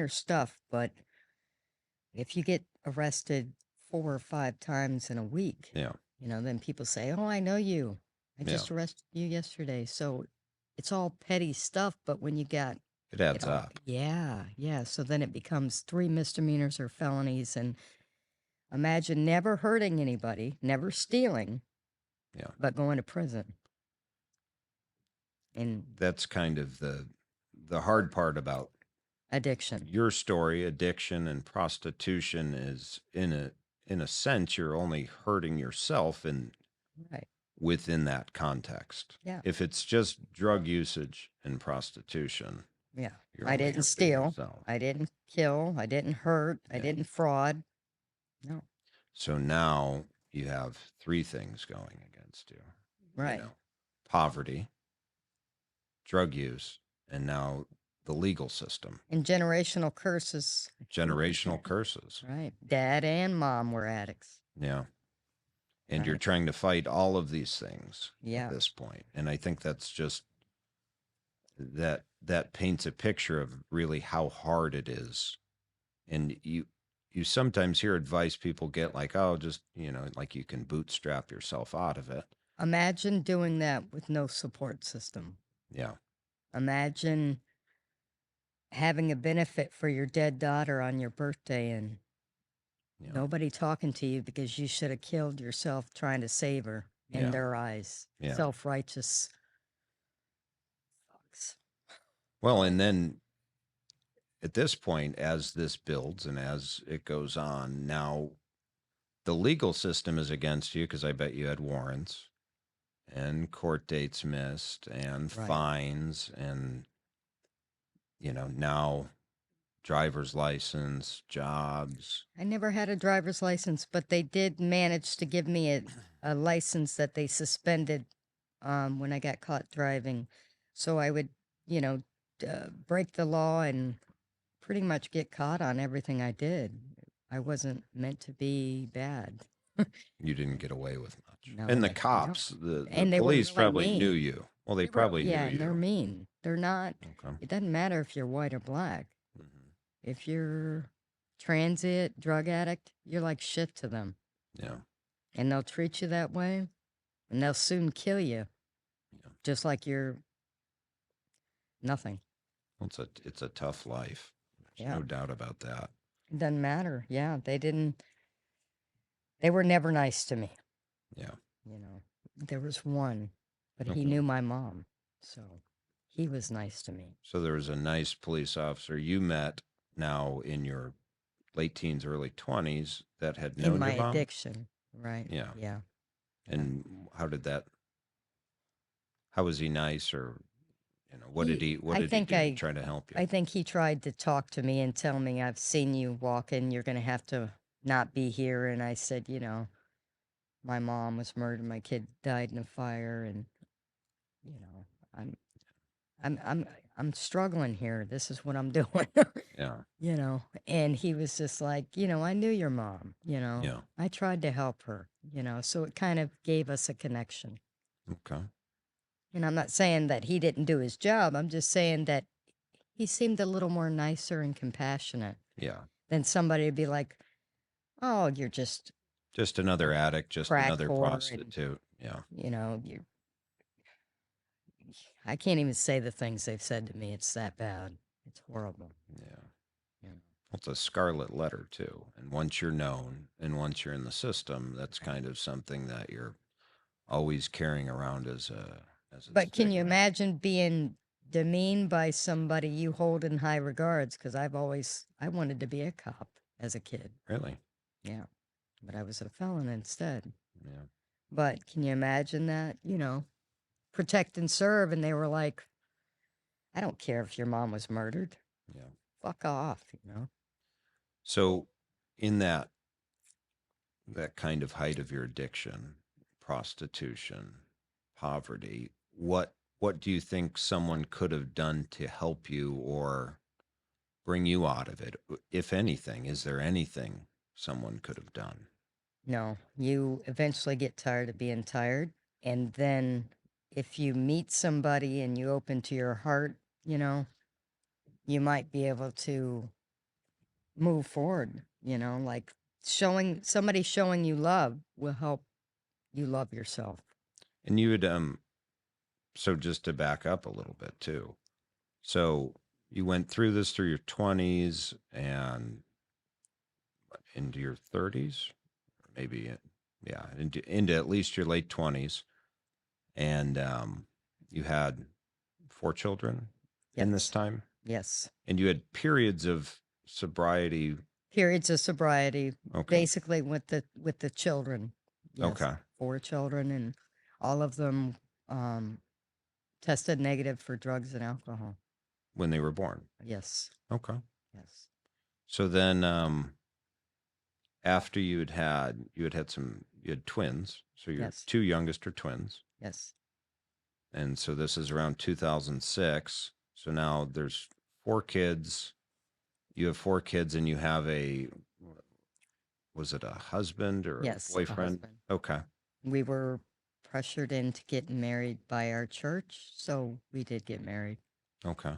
stuff. But if you get arrested 4 or 5 times in a week, yeah, then people say, "Oh, I know you. I yeah, just arrested you yesterday." So it's all petty stuff. But when you got it it adds all, up. yeah, yeah. So then it becomes 3 misdemeanors or felonies. And imagine never hurting anybody, never stealing, Yeah. but going to prison. And That's kind of the hard part about addiction. your story. Addiction and prostitution is in a sense you're only hurting yourself and Right. within that context. Yeah. If it's just drug usage and prostitution, Yeah. you're I only didn't hurting steal. yourself. I didn't kill. I didn't hurt. I Yeah. didn't fraud. No. So now you have three things going against you. Right. Poverty, drug use, and now the legal system. And generational curses. Generational curses. Right. Dad and mom were addicts. Yeah. And you're Right. trying to fight all of these things Yeah. at this point. And I think that's just that paints a picture of really how hard it is. And you sometimes hear advice people get like, oh, just, like you can bootstrap yourself out of it. Imagine doing that with no support system. Yeah. Imagine having a benefit for your dead daughter on your birthday and Yeah. nobody talking to you because you should have killed yourself trying to save her in Yeah. their eyes. Yeah. Self-righteous fucks. Well, and then at this point, as this builds and as it goes on, now the legal system is against you because I bet you had warrants and court dates missed and Right. fines and, now driver's license, jobs. I never had a driver's license, but they did manage to give me a license that they suspended when I got caught driving. So I would, break the law and pretty much get caught on everything I did. I wasn't meant to be bad. You didn't get away with much. No, And the no. cops, the And they were police really probably knew mean. you. Well, they They were, probably yeah, knew and they're you. mean. They're not, Okay. it doesn't matter if you're white or black. Mhm. If you're transit, drug addict, you're like shit to them. Yeah. And they'll treat you that way, and they'll soon kill you. Yeah. Just like you're nothing. Well, it's a tough life. There's Yeah. no doubt about that. It doesn't matter. Yeah, they were never nice to me. Yeah. There was one, but he Okay. knew my mom, so he was nice to me. So there was a nice police officer you met now in your late teens, early 20s that had known In my your mom? addiction, right? Yeah. Yeah. And how was he nice or, what did he I do think to try to help you? I think he tried to talk to me and tell me, "I've seen you walking. You're going to have to not be here." And I said, my mom was murdered. My kid died in a fire, and I'm, I'm struggling here. This is what I'm doing. Yeah. And he was just like, I knew your mom. Yeah. I tried to help her. So it kind of gave us a connection. Okay. And I'm not saying that he didn't do his job. I'm just saying that he seemed a little more nicer and compassionate Yeah. than somebody to be like, "Oh, you're just Just another addict, just crack another whore," and, prostitute. Yeah. you I can't even say the things they've said to me. It's that bad. It's horrible. Yeah. Yeah. Well, it's a scarlet letter too. And once you're known and once you're in the system, that's kind of something that you're always carrying around as a But can you stigma. imagine being demeaned by somebody you hold in high regards? Because I wanted to be a cop as a kid. Really? Yeah. But I was a felon instead. Yeah. But can you imagine that? Protect and serve. And they were like, "I don't care if your mom was murdered. Yeah. Fuck off," So in that that kind of height of your addiction, prostitution, poverty, what do you think someone could have done to help you or bring you out of it? If anything, is there anything someone could have done? No, you eventually get tired of being tired. And then if you meet somebody and you open to your heart, you might be able to move forward, like showing you love will help you love yourself. And you would so just to back up a little bit too. So you went through this through your 20s and into your 30s, maybe yeah, into at least your late 20s, and you had 4 children in this Yes. time, Yes. and you had periods of sobriety. Periods of sobriety, Okay. basically with the children. Yes. Okay. 4 children, and all of them um, tested negative for drugs and alcohol. When they were born. Yes. Okay. Yes. So then after you had twins, so your Yes. two youngest are twins. Yes. And so this is around 2006. So now there's 4 kids. You have 4 kids and you have was it a husband or a Yes. A boyfriend? husband. Okay. We were pressured into getting married by our church, so we did get married. Okay.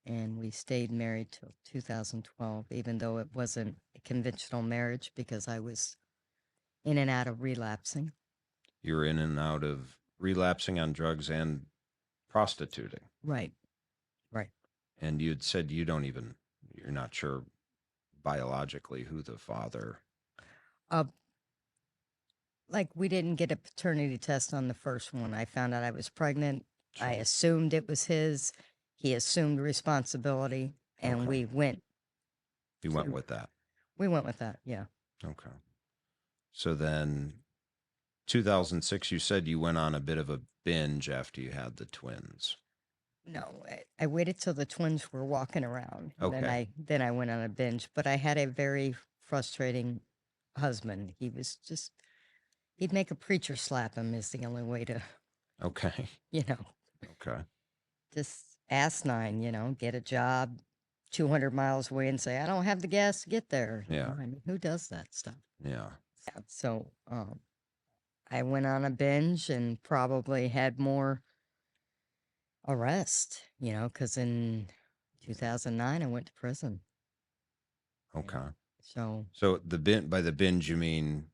And we stayed married till 2012, even though it wasn't a conventional marriage because I was in and out of relapsing. You're in and out of relapsing on drugs and prostituting. Right. Right. And you'd said you're not sure biologically who the father. Uh, like we didn't get a paternity test on the first one. I found out I was pregnant. I Sure. assumed it was his. He assumed responsibility, and Okay. we went. You went with that. We went with that. Yeah. Okay. So then 2006, you said you went on a bit of a binge after you had the twins. No, I waited till the twins were walking around. And Okay. then I went on a binge. But I had a very frustrating husband. He'd make a preacher slap him is the only way to, Okay. you know, Okay. just asinine, get a job 200 miles away and say, I don't have the gas to get there. Yeah. I mean, who does that stuff? Yeah. So I went on a binge and probably had more arrest, because in 2009 I went to prison. Okay. So So by the binge, you mean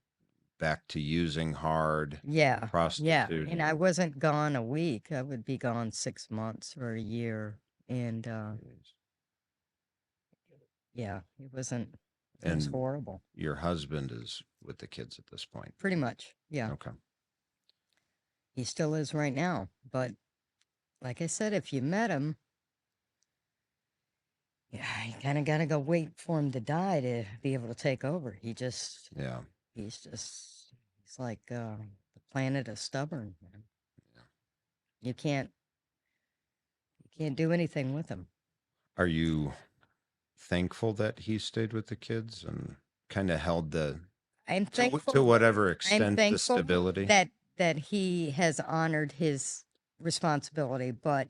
back to using hard, yeah, prostituting. and I wasn't gone a week. I would be gone 6 months or a year, and yeah, it wasn't. It was And horrible. your husband is with the kids at this point. Pretty much, yeah. Okay. He still is right now, but like I said, if you met him, yeah, you kind of got to go wait for him to die to be able to take over. Yeah. He's like the planet of stubborn, man. Yeah. You can't do anything with him. Are you thankful that he stayed with the kids and kind of held I'm to thankful. whatever I'm extent the thankful stability? that he has honored his responsibility, but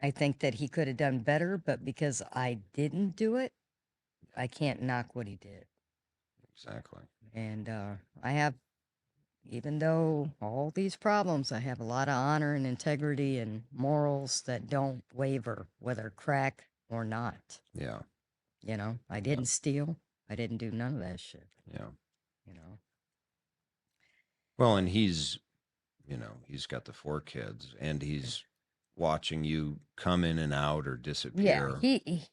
I think that he could have done better. But because I didn't do it, I can't knock what he did. Exactly. And I have, even though all these problems, I have a lot of honor and integrity and morals that don't waver, whether crack or not. Yeah. I didn't steal. I didn't do none of that shit. Yeah. You know. Well, and he's got the 4 kids and he's watching you come in and out or Yeah, disappear he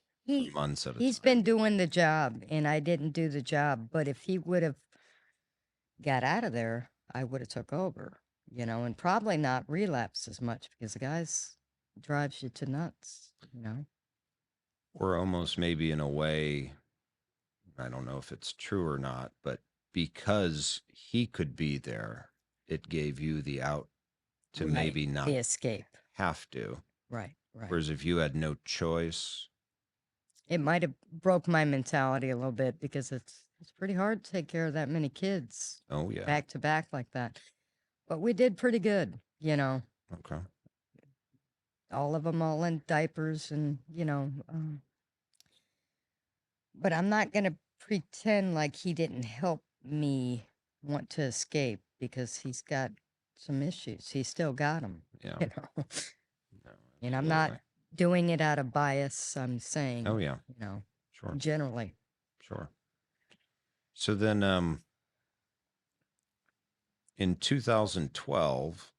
for months at a he's time. been doing the job, and I didn't do the job. But if he would have got out of there, I would have took over. And probably not relapsed as much because the guy's drives you to nuts. Or almost maybe in a way, I don't know if it's true or not, but because he could be there, it gave you the out to Right. maybe not The escape. have to. Right. Right. Whereas if you had no choice, It might have broke my mentality a little bit because it's pretty hard to take care of that many kids Oh, yeah. back to back like that. But we did pretty good, Okay. all of them all in diapers and, but I'm not going to pretend like he didn't help me want to escape because he's got some issues. He's still got them, Yeah. you know. No, And I'm not absolutely. doing it out of bias. I'm Oh, saying, yeah. Sure. generally. Sure. So then, in 2012,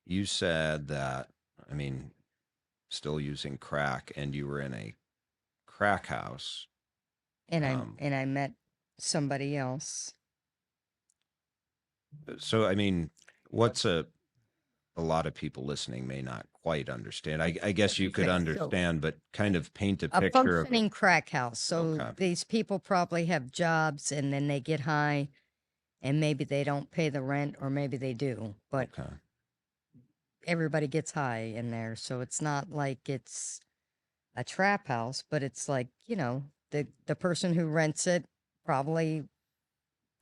you said that, I mean, still using crack, and you were in a crack house. And I Um, and I met somebody else. so, I mean, what's a lot of people listening may not quite understand. I guess you could Okay, so understand, but kind of paint a a picture of. functioning crack house. So Okay. these people probably have jobs and then they get high and maybe they don't pay the rent or maybe they do, but Okay. everybody gets high in there. So it's not like it's a trap house, but it's like, the person who rents it probably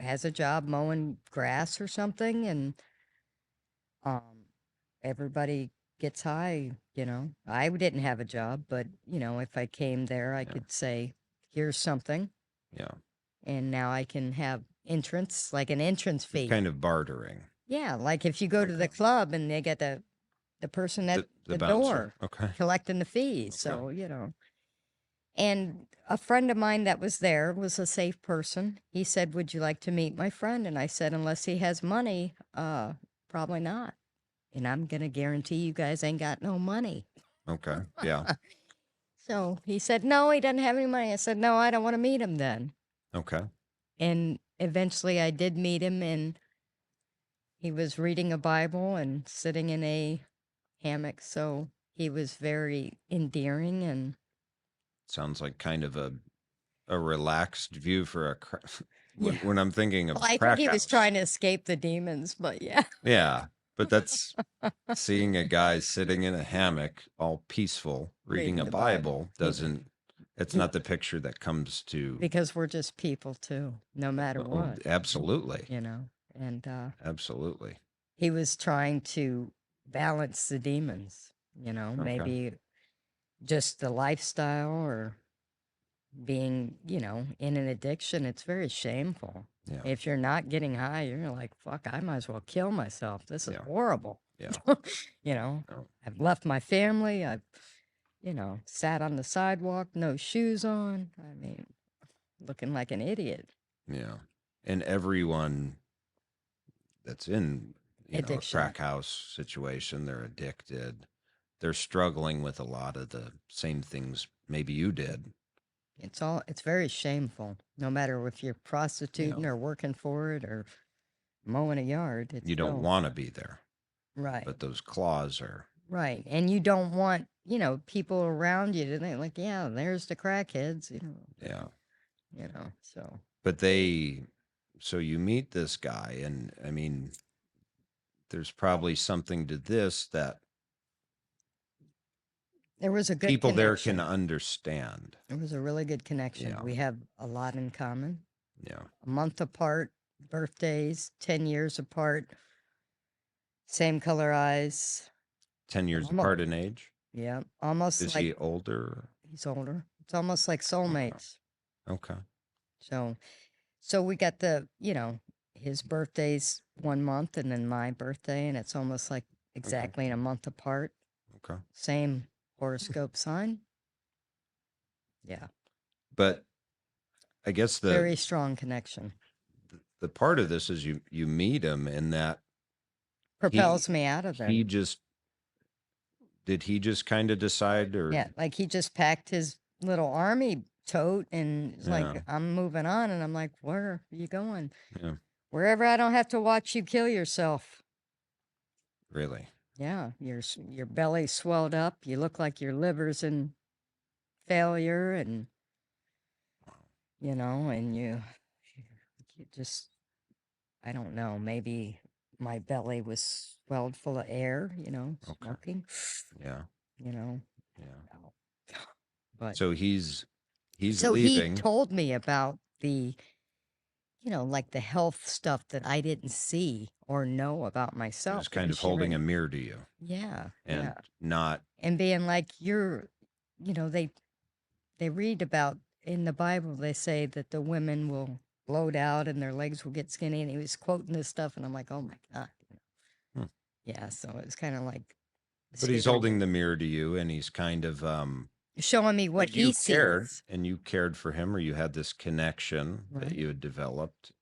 has a job mowing grass or something and um everybody gets high. I didn't have a job, but if I came there, I Yeah. could say, here's something, Yeah. and now I can have entrance, like an entrance You're fee. kind of bartering. Yeah, like if you go to Okay. the club and they get the person at The the bouncer. door Okay. collecting the fees. Okay. So. And a friend of mine that was there was a safe person. He said, "Would you like to meet my friend?" And I said, "Unless he has money, probably not. And I'm gonna guarantee you guys ain't got no money." Okay. Yeah. So he said, "No, he doesn't have any money." I said, "No, I don't want to meet him then." Okay. And eventually I did meet him, and he was reading a Bible and sitting in a hammock. So he was very endearing and Sounds like kind of a relaxed view for yeah. when I'm thinking Well, of I think crack he was trying house. to escape the demons, but yeah. Yeah, but that's seeing a guy sitting in a hammock, all peaceful, reading Reading a the Bible. Bible doesn't. It's He not the picture that comes to. because we're just people too, no matter Oh, what, absolutely, you know. And absolutely. he was trying to balance the demons, Okay. maybe just the lifestyle or being, in an addiction. It's very shameful. Yeah. If you're not getting high, you're like, fuck, I might as well kill myself. This is Yeah. horrible. Yeah. you know, Oh, I've left my family. I've, sat on the sidewalk, no shoes on. I mean, looking like an idiot. yeah. And everyone that's in a Addiction. crack house situation, they're addicted. They're struggling with a lot of the same things maybe you did. It's very shameful. No matter if you're You prostituting know, or working for it or mowing a yard, it's you don't still want to be there, right. but those claws are. Right. And you don't want, people around you to think like, yeah, there's the crackheads, Yeah. so But so you meet this guy, and I mean, there's probably something to this that there was a good people there can connection. understand. It was a really good connection. Yeah. We have a lot in common. Yeah. A month apart, birthdays, 10 years apart, same color eyes. 10 years Almost, apart in age. yeah, almost Is like he older? he's older. It's almost like Okay. soulmates. Okay. So we got his birthday's 1 month and then my birthday, and it's almost like Okay. exactly in a month apart. Okay. Same horoscope sign. Yeah. But I guess Very strong connection. the part of this is you meet him, and that he Propels me out of there. he just did he just kind of decide, or Yeah. Like he just packed his little army tote and it's yeah, like, I'm moving on. And I'm like, where are you going? yeah, Wherever I don't have to watch you kill yourself. really, Yeah. Your belly swelled up. You look like your liver's in failure and and you just, I don't know, maybe my belly was swelled full of air, okay, smoking, yeah, you know. yeah. No. But So he's so he leaving. told me about the, like the health stuff that I didn't see or know about He was myself kind because of she holding a wouldn't. mirror to you Yeah, and yeah. not And being like, they read about in the Bible, they say that the women will bloat out and their legs will get skinny. And he was quoting this stuff, and I'm like, oh my God. hmm. Yeah. So it's kind of like But he's scary holding the mirror to you and he's kind of showing me what and he you sees. cared for him, or you had this connection that Right. you had developed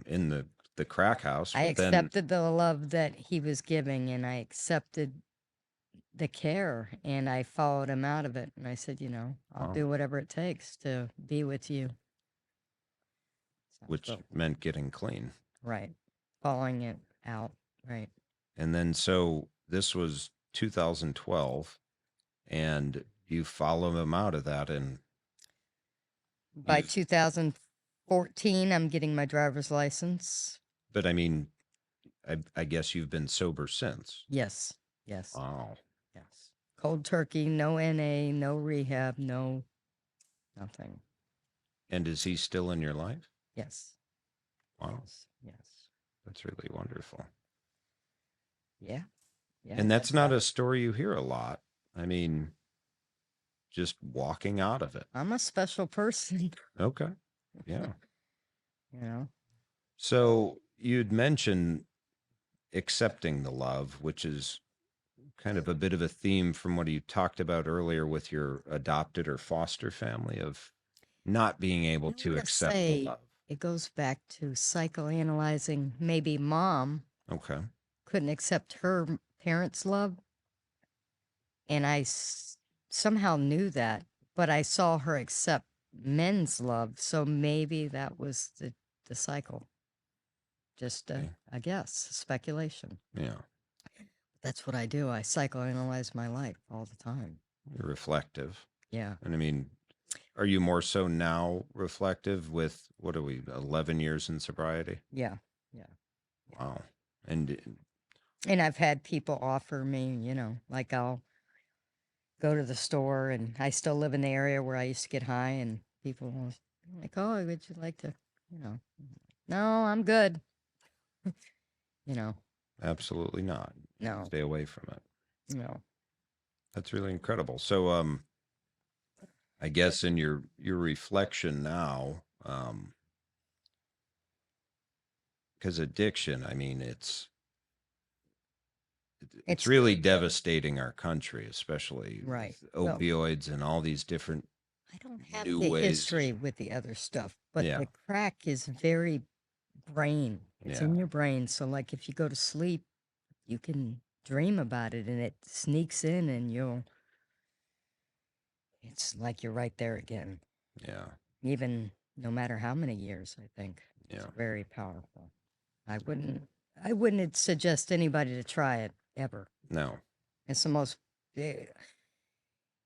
in the crack house, I but then accepted the love that he was giving, and I accepted the care, and I followed him out of it. And I said, I'll wow, do whatever it takes to be with you. which So, meant getting clean. right. Following it out. Right. And then so this was 2012 and you follow him out of that and By you've 2014, I'm getting my driver's license. but I mean I guess you've been sober since. Yes. Yes. Wow. Yes. Cold turkey, no NA, no rehab, no nothing. And is he still in your life? Yes. Wow. Yes. Yes. That's really wonderful. Yeah. Yeah. And that's That's not a story you hear a lot. I mean, just walking out of it. I'm a special person. Okay. Yeah. You know? So you'd mentioned accepting the love, which is kind of a bit of a theme from what you talked about earlier with your adopted or foster family of not being able I'm to gonna accept the say love. it goes back to psychoanalyzing. Maybe mom Okay. couldn't accept her parents' love, and somehow knew that, but I saw her accept men's love, so maybe that was the cycle. Just Okay. I guess speculation. Yeah. That's what I do. I psychoanalyze my life all the time. You're reflective. Yeah. And I mean, are you more so now reflective with what are we, 11 years in sobriety? Yeah. Yeah. Wow. And And I've had people offer me, like I'll go to the store, and I still live in the area where I used to get high, and people will like, "Oh, would you like to, you know?" No, I'm good. You know, absolutely not. no, Stay away from it. no. That's really incredible. So, I guess in your reflection now, because addiction, I mean, it's It's really devastating our country, especially right. with Well, opioids and all these different I don't have new the ways. history with the other stuff, but Yeah, the crack is very brain. It's yeah, in your brain. So, like, if you go to sleep, you can dream about it, and it sneaks in, and it's like you're right there again. yeah, Even no matter how many years, I think it's yeah. very powerful. I wouldn't, I wouldn't suggest anybody to try it ever. No, It's the most, eh,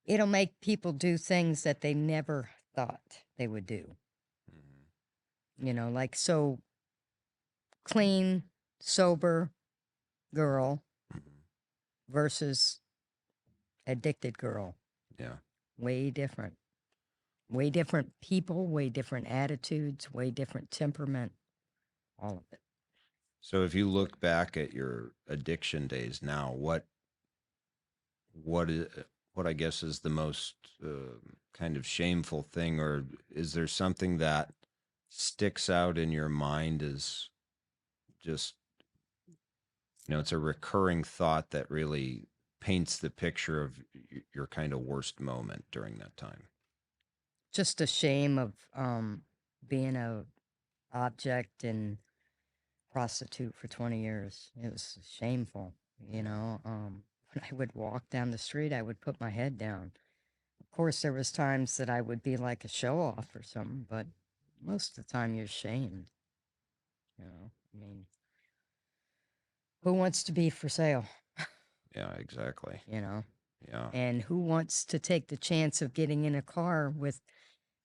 it'll make people do things that they never thought they would do. mhm, Like so clean, sober girl mhm, versus addicted girl. yeah. Way different. Way different people, way different attitudes, way different temperament, all of it. So, if you look back at your addiction days now, what is what I guess is the most kind of shameful thing, or is there something that sticks out in your mind as just it's a recurring thought that really paints the picture of your kind of worst moment during that time? Just a shame of being a object and prostitute for 20 years. It was shameful, when I would walk down the street, I would put my head down. Of course, there was times that I would be like a show off or something, but most of the time you're ashamed, I mean, who wants to be for sale, Yeah, exactly. you know? Yeah. And who wants to take the chance of getting in a car with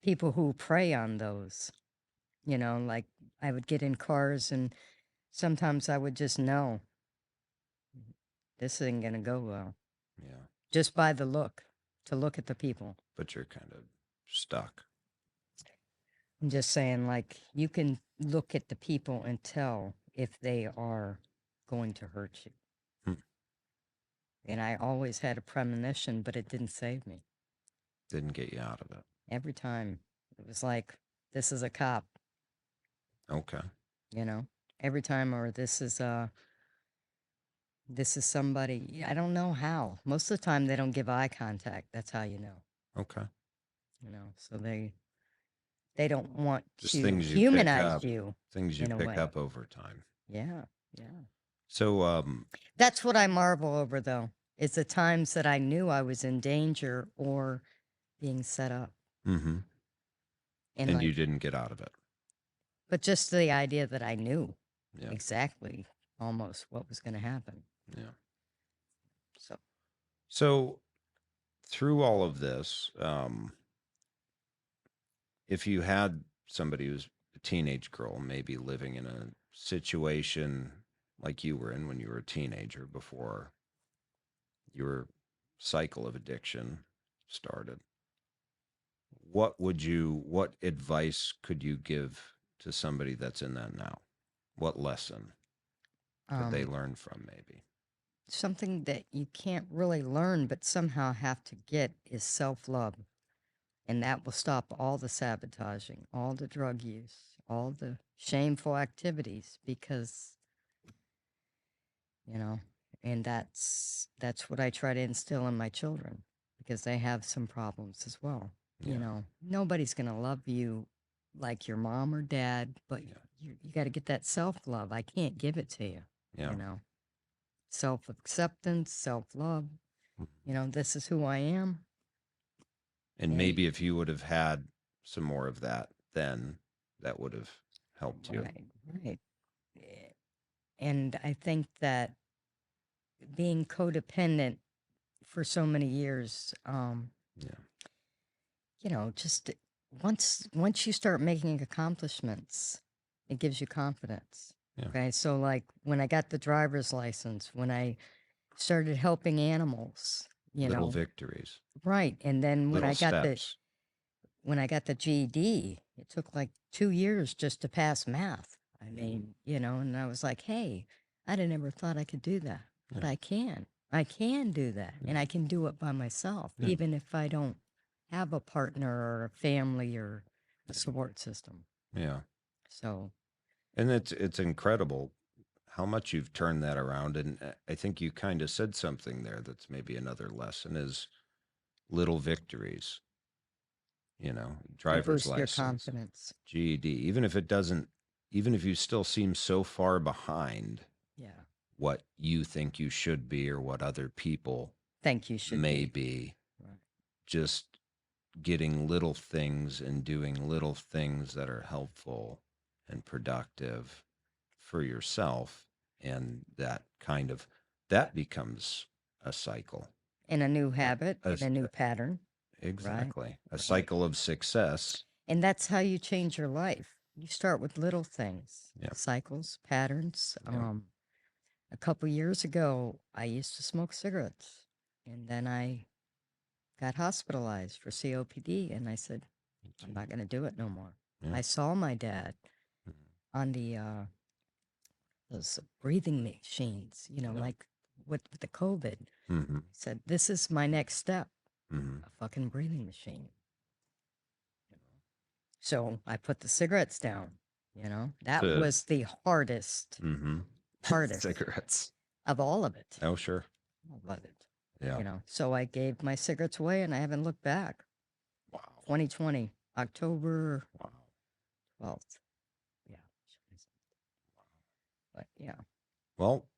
people who prey on those? Like I would get in cars, and sometimes I would just know this isn't going to go well Yeah. just by the look, to look at the people. but you're kind of stuck. I'm just saying, like, you can look at the people and tell if they are going to hurt you. Hmm. And I always had a premonition, but it didn't save me. Didn't get you out of it. Every time it was like, this is a cop, Okay. you know, every time, or this is somebody. I don't know how. Most of the time they don't give eye contact. That's how you know, Okay. so they don't want Just to things you pick humanize up, you things you in a pick way. up over time. Yeah. Yeah. So, That's what I marvel over, though, is the times that I knew I was in danger or being set up. mm-hmm. And And you like, didn't get out of it. but just the idea that I knew Yeah. exactly almost what was going to happen. Yeah. So, So through all of this, if you had somebody who's a teenage girl, maybe living in a situation like you were in when you were a teenager before your cycle of addiction started, what advice could you give to somebody that's in that now? What lesson could they um, learn from maybe? something that you can't really learn, but somehow have to get is self love. And that will stop all the sabotaging, all the drug use, all the shameful activities because, you know, and that's what I try to instill in my children because they have some problems as well. Yeah. Nobody's going to love you like your mom or dad, but Yeah. you got to get that self-love. I can't give it to you, Yeah. self-acceptance, self-love. This is who I am. And And maybe if you would have had some more of that, then that would have helped you. right. Eh, And I think that being codependent for so many years, Yeah. just once you start making accomplishments, it gives you confidence. Yeah. Okay, so like when I got the driver's license, when I started helping animals, Little victories, right, and then little steps. when I got the GED, it took like 2 years just to pass math. I mean, and I was like, hey, I'd have never thought I could do that, but Yeah. I can. I can do that, and Yeah. I can do it by myself, Yeah. even if I don't have a partner or a family or a support system. Yeah. So, And it's incredible how much you've turned that around. And I think you kind of said something there that's maybe another lesson is little victories, to driver's boost your license, confidence. GED, even if you still seem so far behind Yeah. what you think you should be or what other people Think you should may be. be, Right. just getting little things and doing little things that are helpful and productive for yourself, and that becomes a cycle. And a new habit and As a new pattern. Right. exactly a Right. cycle of success. And that's how you change your life. You start with little things, Yeah. cycles, patterns. Yeah. A couple years ago, I used to smoke cigarettes, and then I got hospitalized for COPD, and I said, I'm not going to do it no more. Yeah. I saw my dad Mhm. on those breathing machines, Yeah. like with the COVID. Mm-hmm. Said, this is my next step, Mm-hmm. a fucking breathing machine. So I put the cigarettes down. That To was the hardest mm-hmm. hardest Cigarettes. of all of it. Oh, sure. I love it. Yeah. So I gave my cigarettes away and I haven't looked back. Wow. 2020, October Wow. 12th. Yeah. But yeah. Well,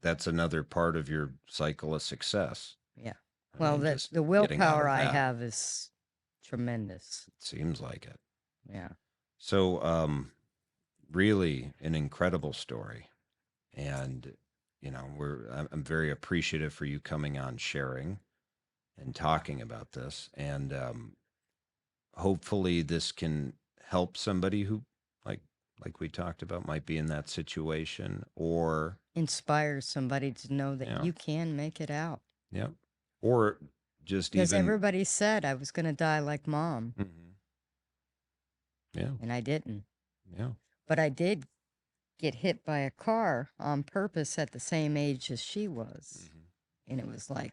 that's another part of your cycle of success. Yeah. I Well, mean, just the getting out willpower of I that. have is tremendous. It seems like it. Yeah. So, really an incredible story. And, I'm very appreciative for you coming on, sharing and talking about this. And hopefully this can help somebody who, like we talked about, might be in that situation or, Inspire somebody to know that yeah, you can make it out. yeah, or just Because even. everybody said I was gonna die like mom, Mhm. Yeah, and I didn't. yeah. But I did get hit by a car on purpose at the same age as she was. Mhm. And it was like,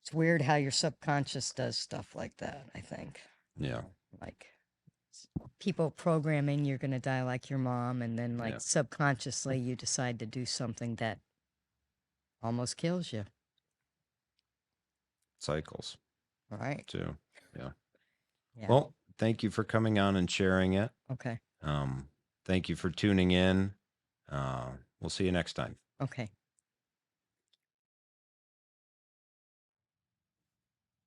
it's weird how your subconscious does stuff like that, I think. Yeah, Like people programming you're going to die like your mom, and then yeah. like subconsciously you decide to do something that almost kills you. Cycles Right. too. Yeah. Yeah. Well, thank you for coming on and sharing it. Okay. Um, Thank you for tuning in. We'll see you next time. Okay.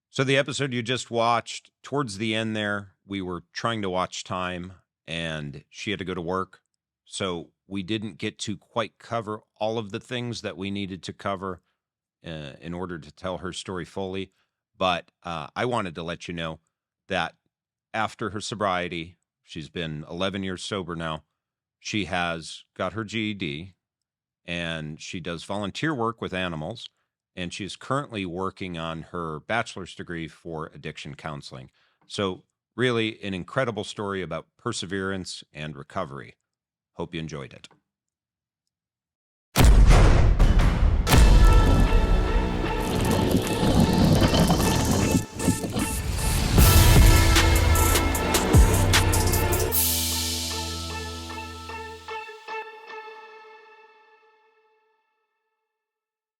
So, the episode you just watched, towards the end there, we were trying to watch time and she had to go to work. So, we didn't get to quite cover all of the things that we needed to cover in order to tell her story fully. But I wanted to let you know that after her sobriety, she's been 11 years sober now. She has got her GED and she does volunteer work with animals. And she's currently working on her bachelor's degree for addiction counseling. So, really, an incredible story about perseverance and recovery. Hope you enjoyed it.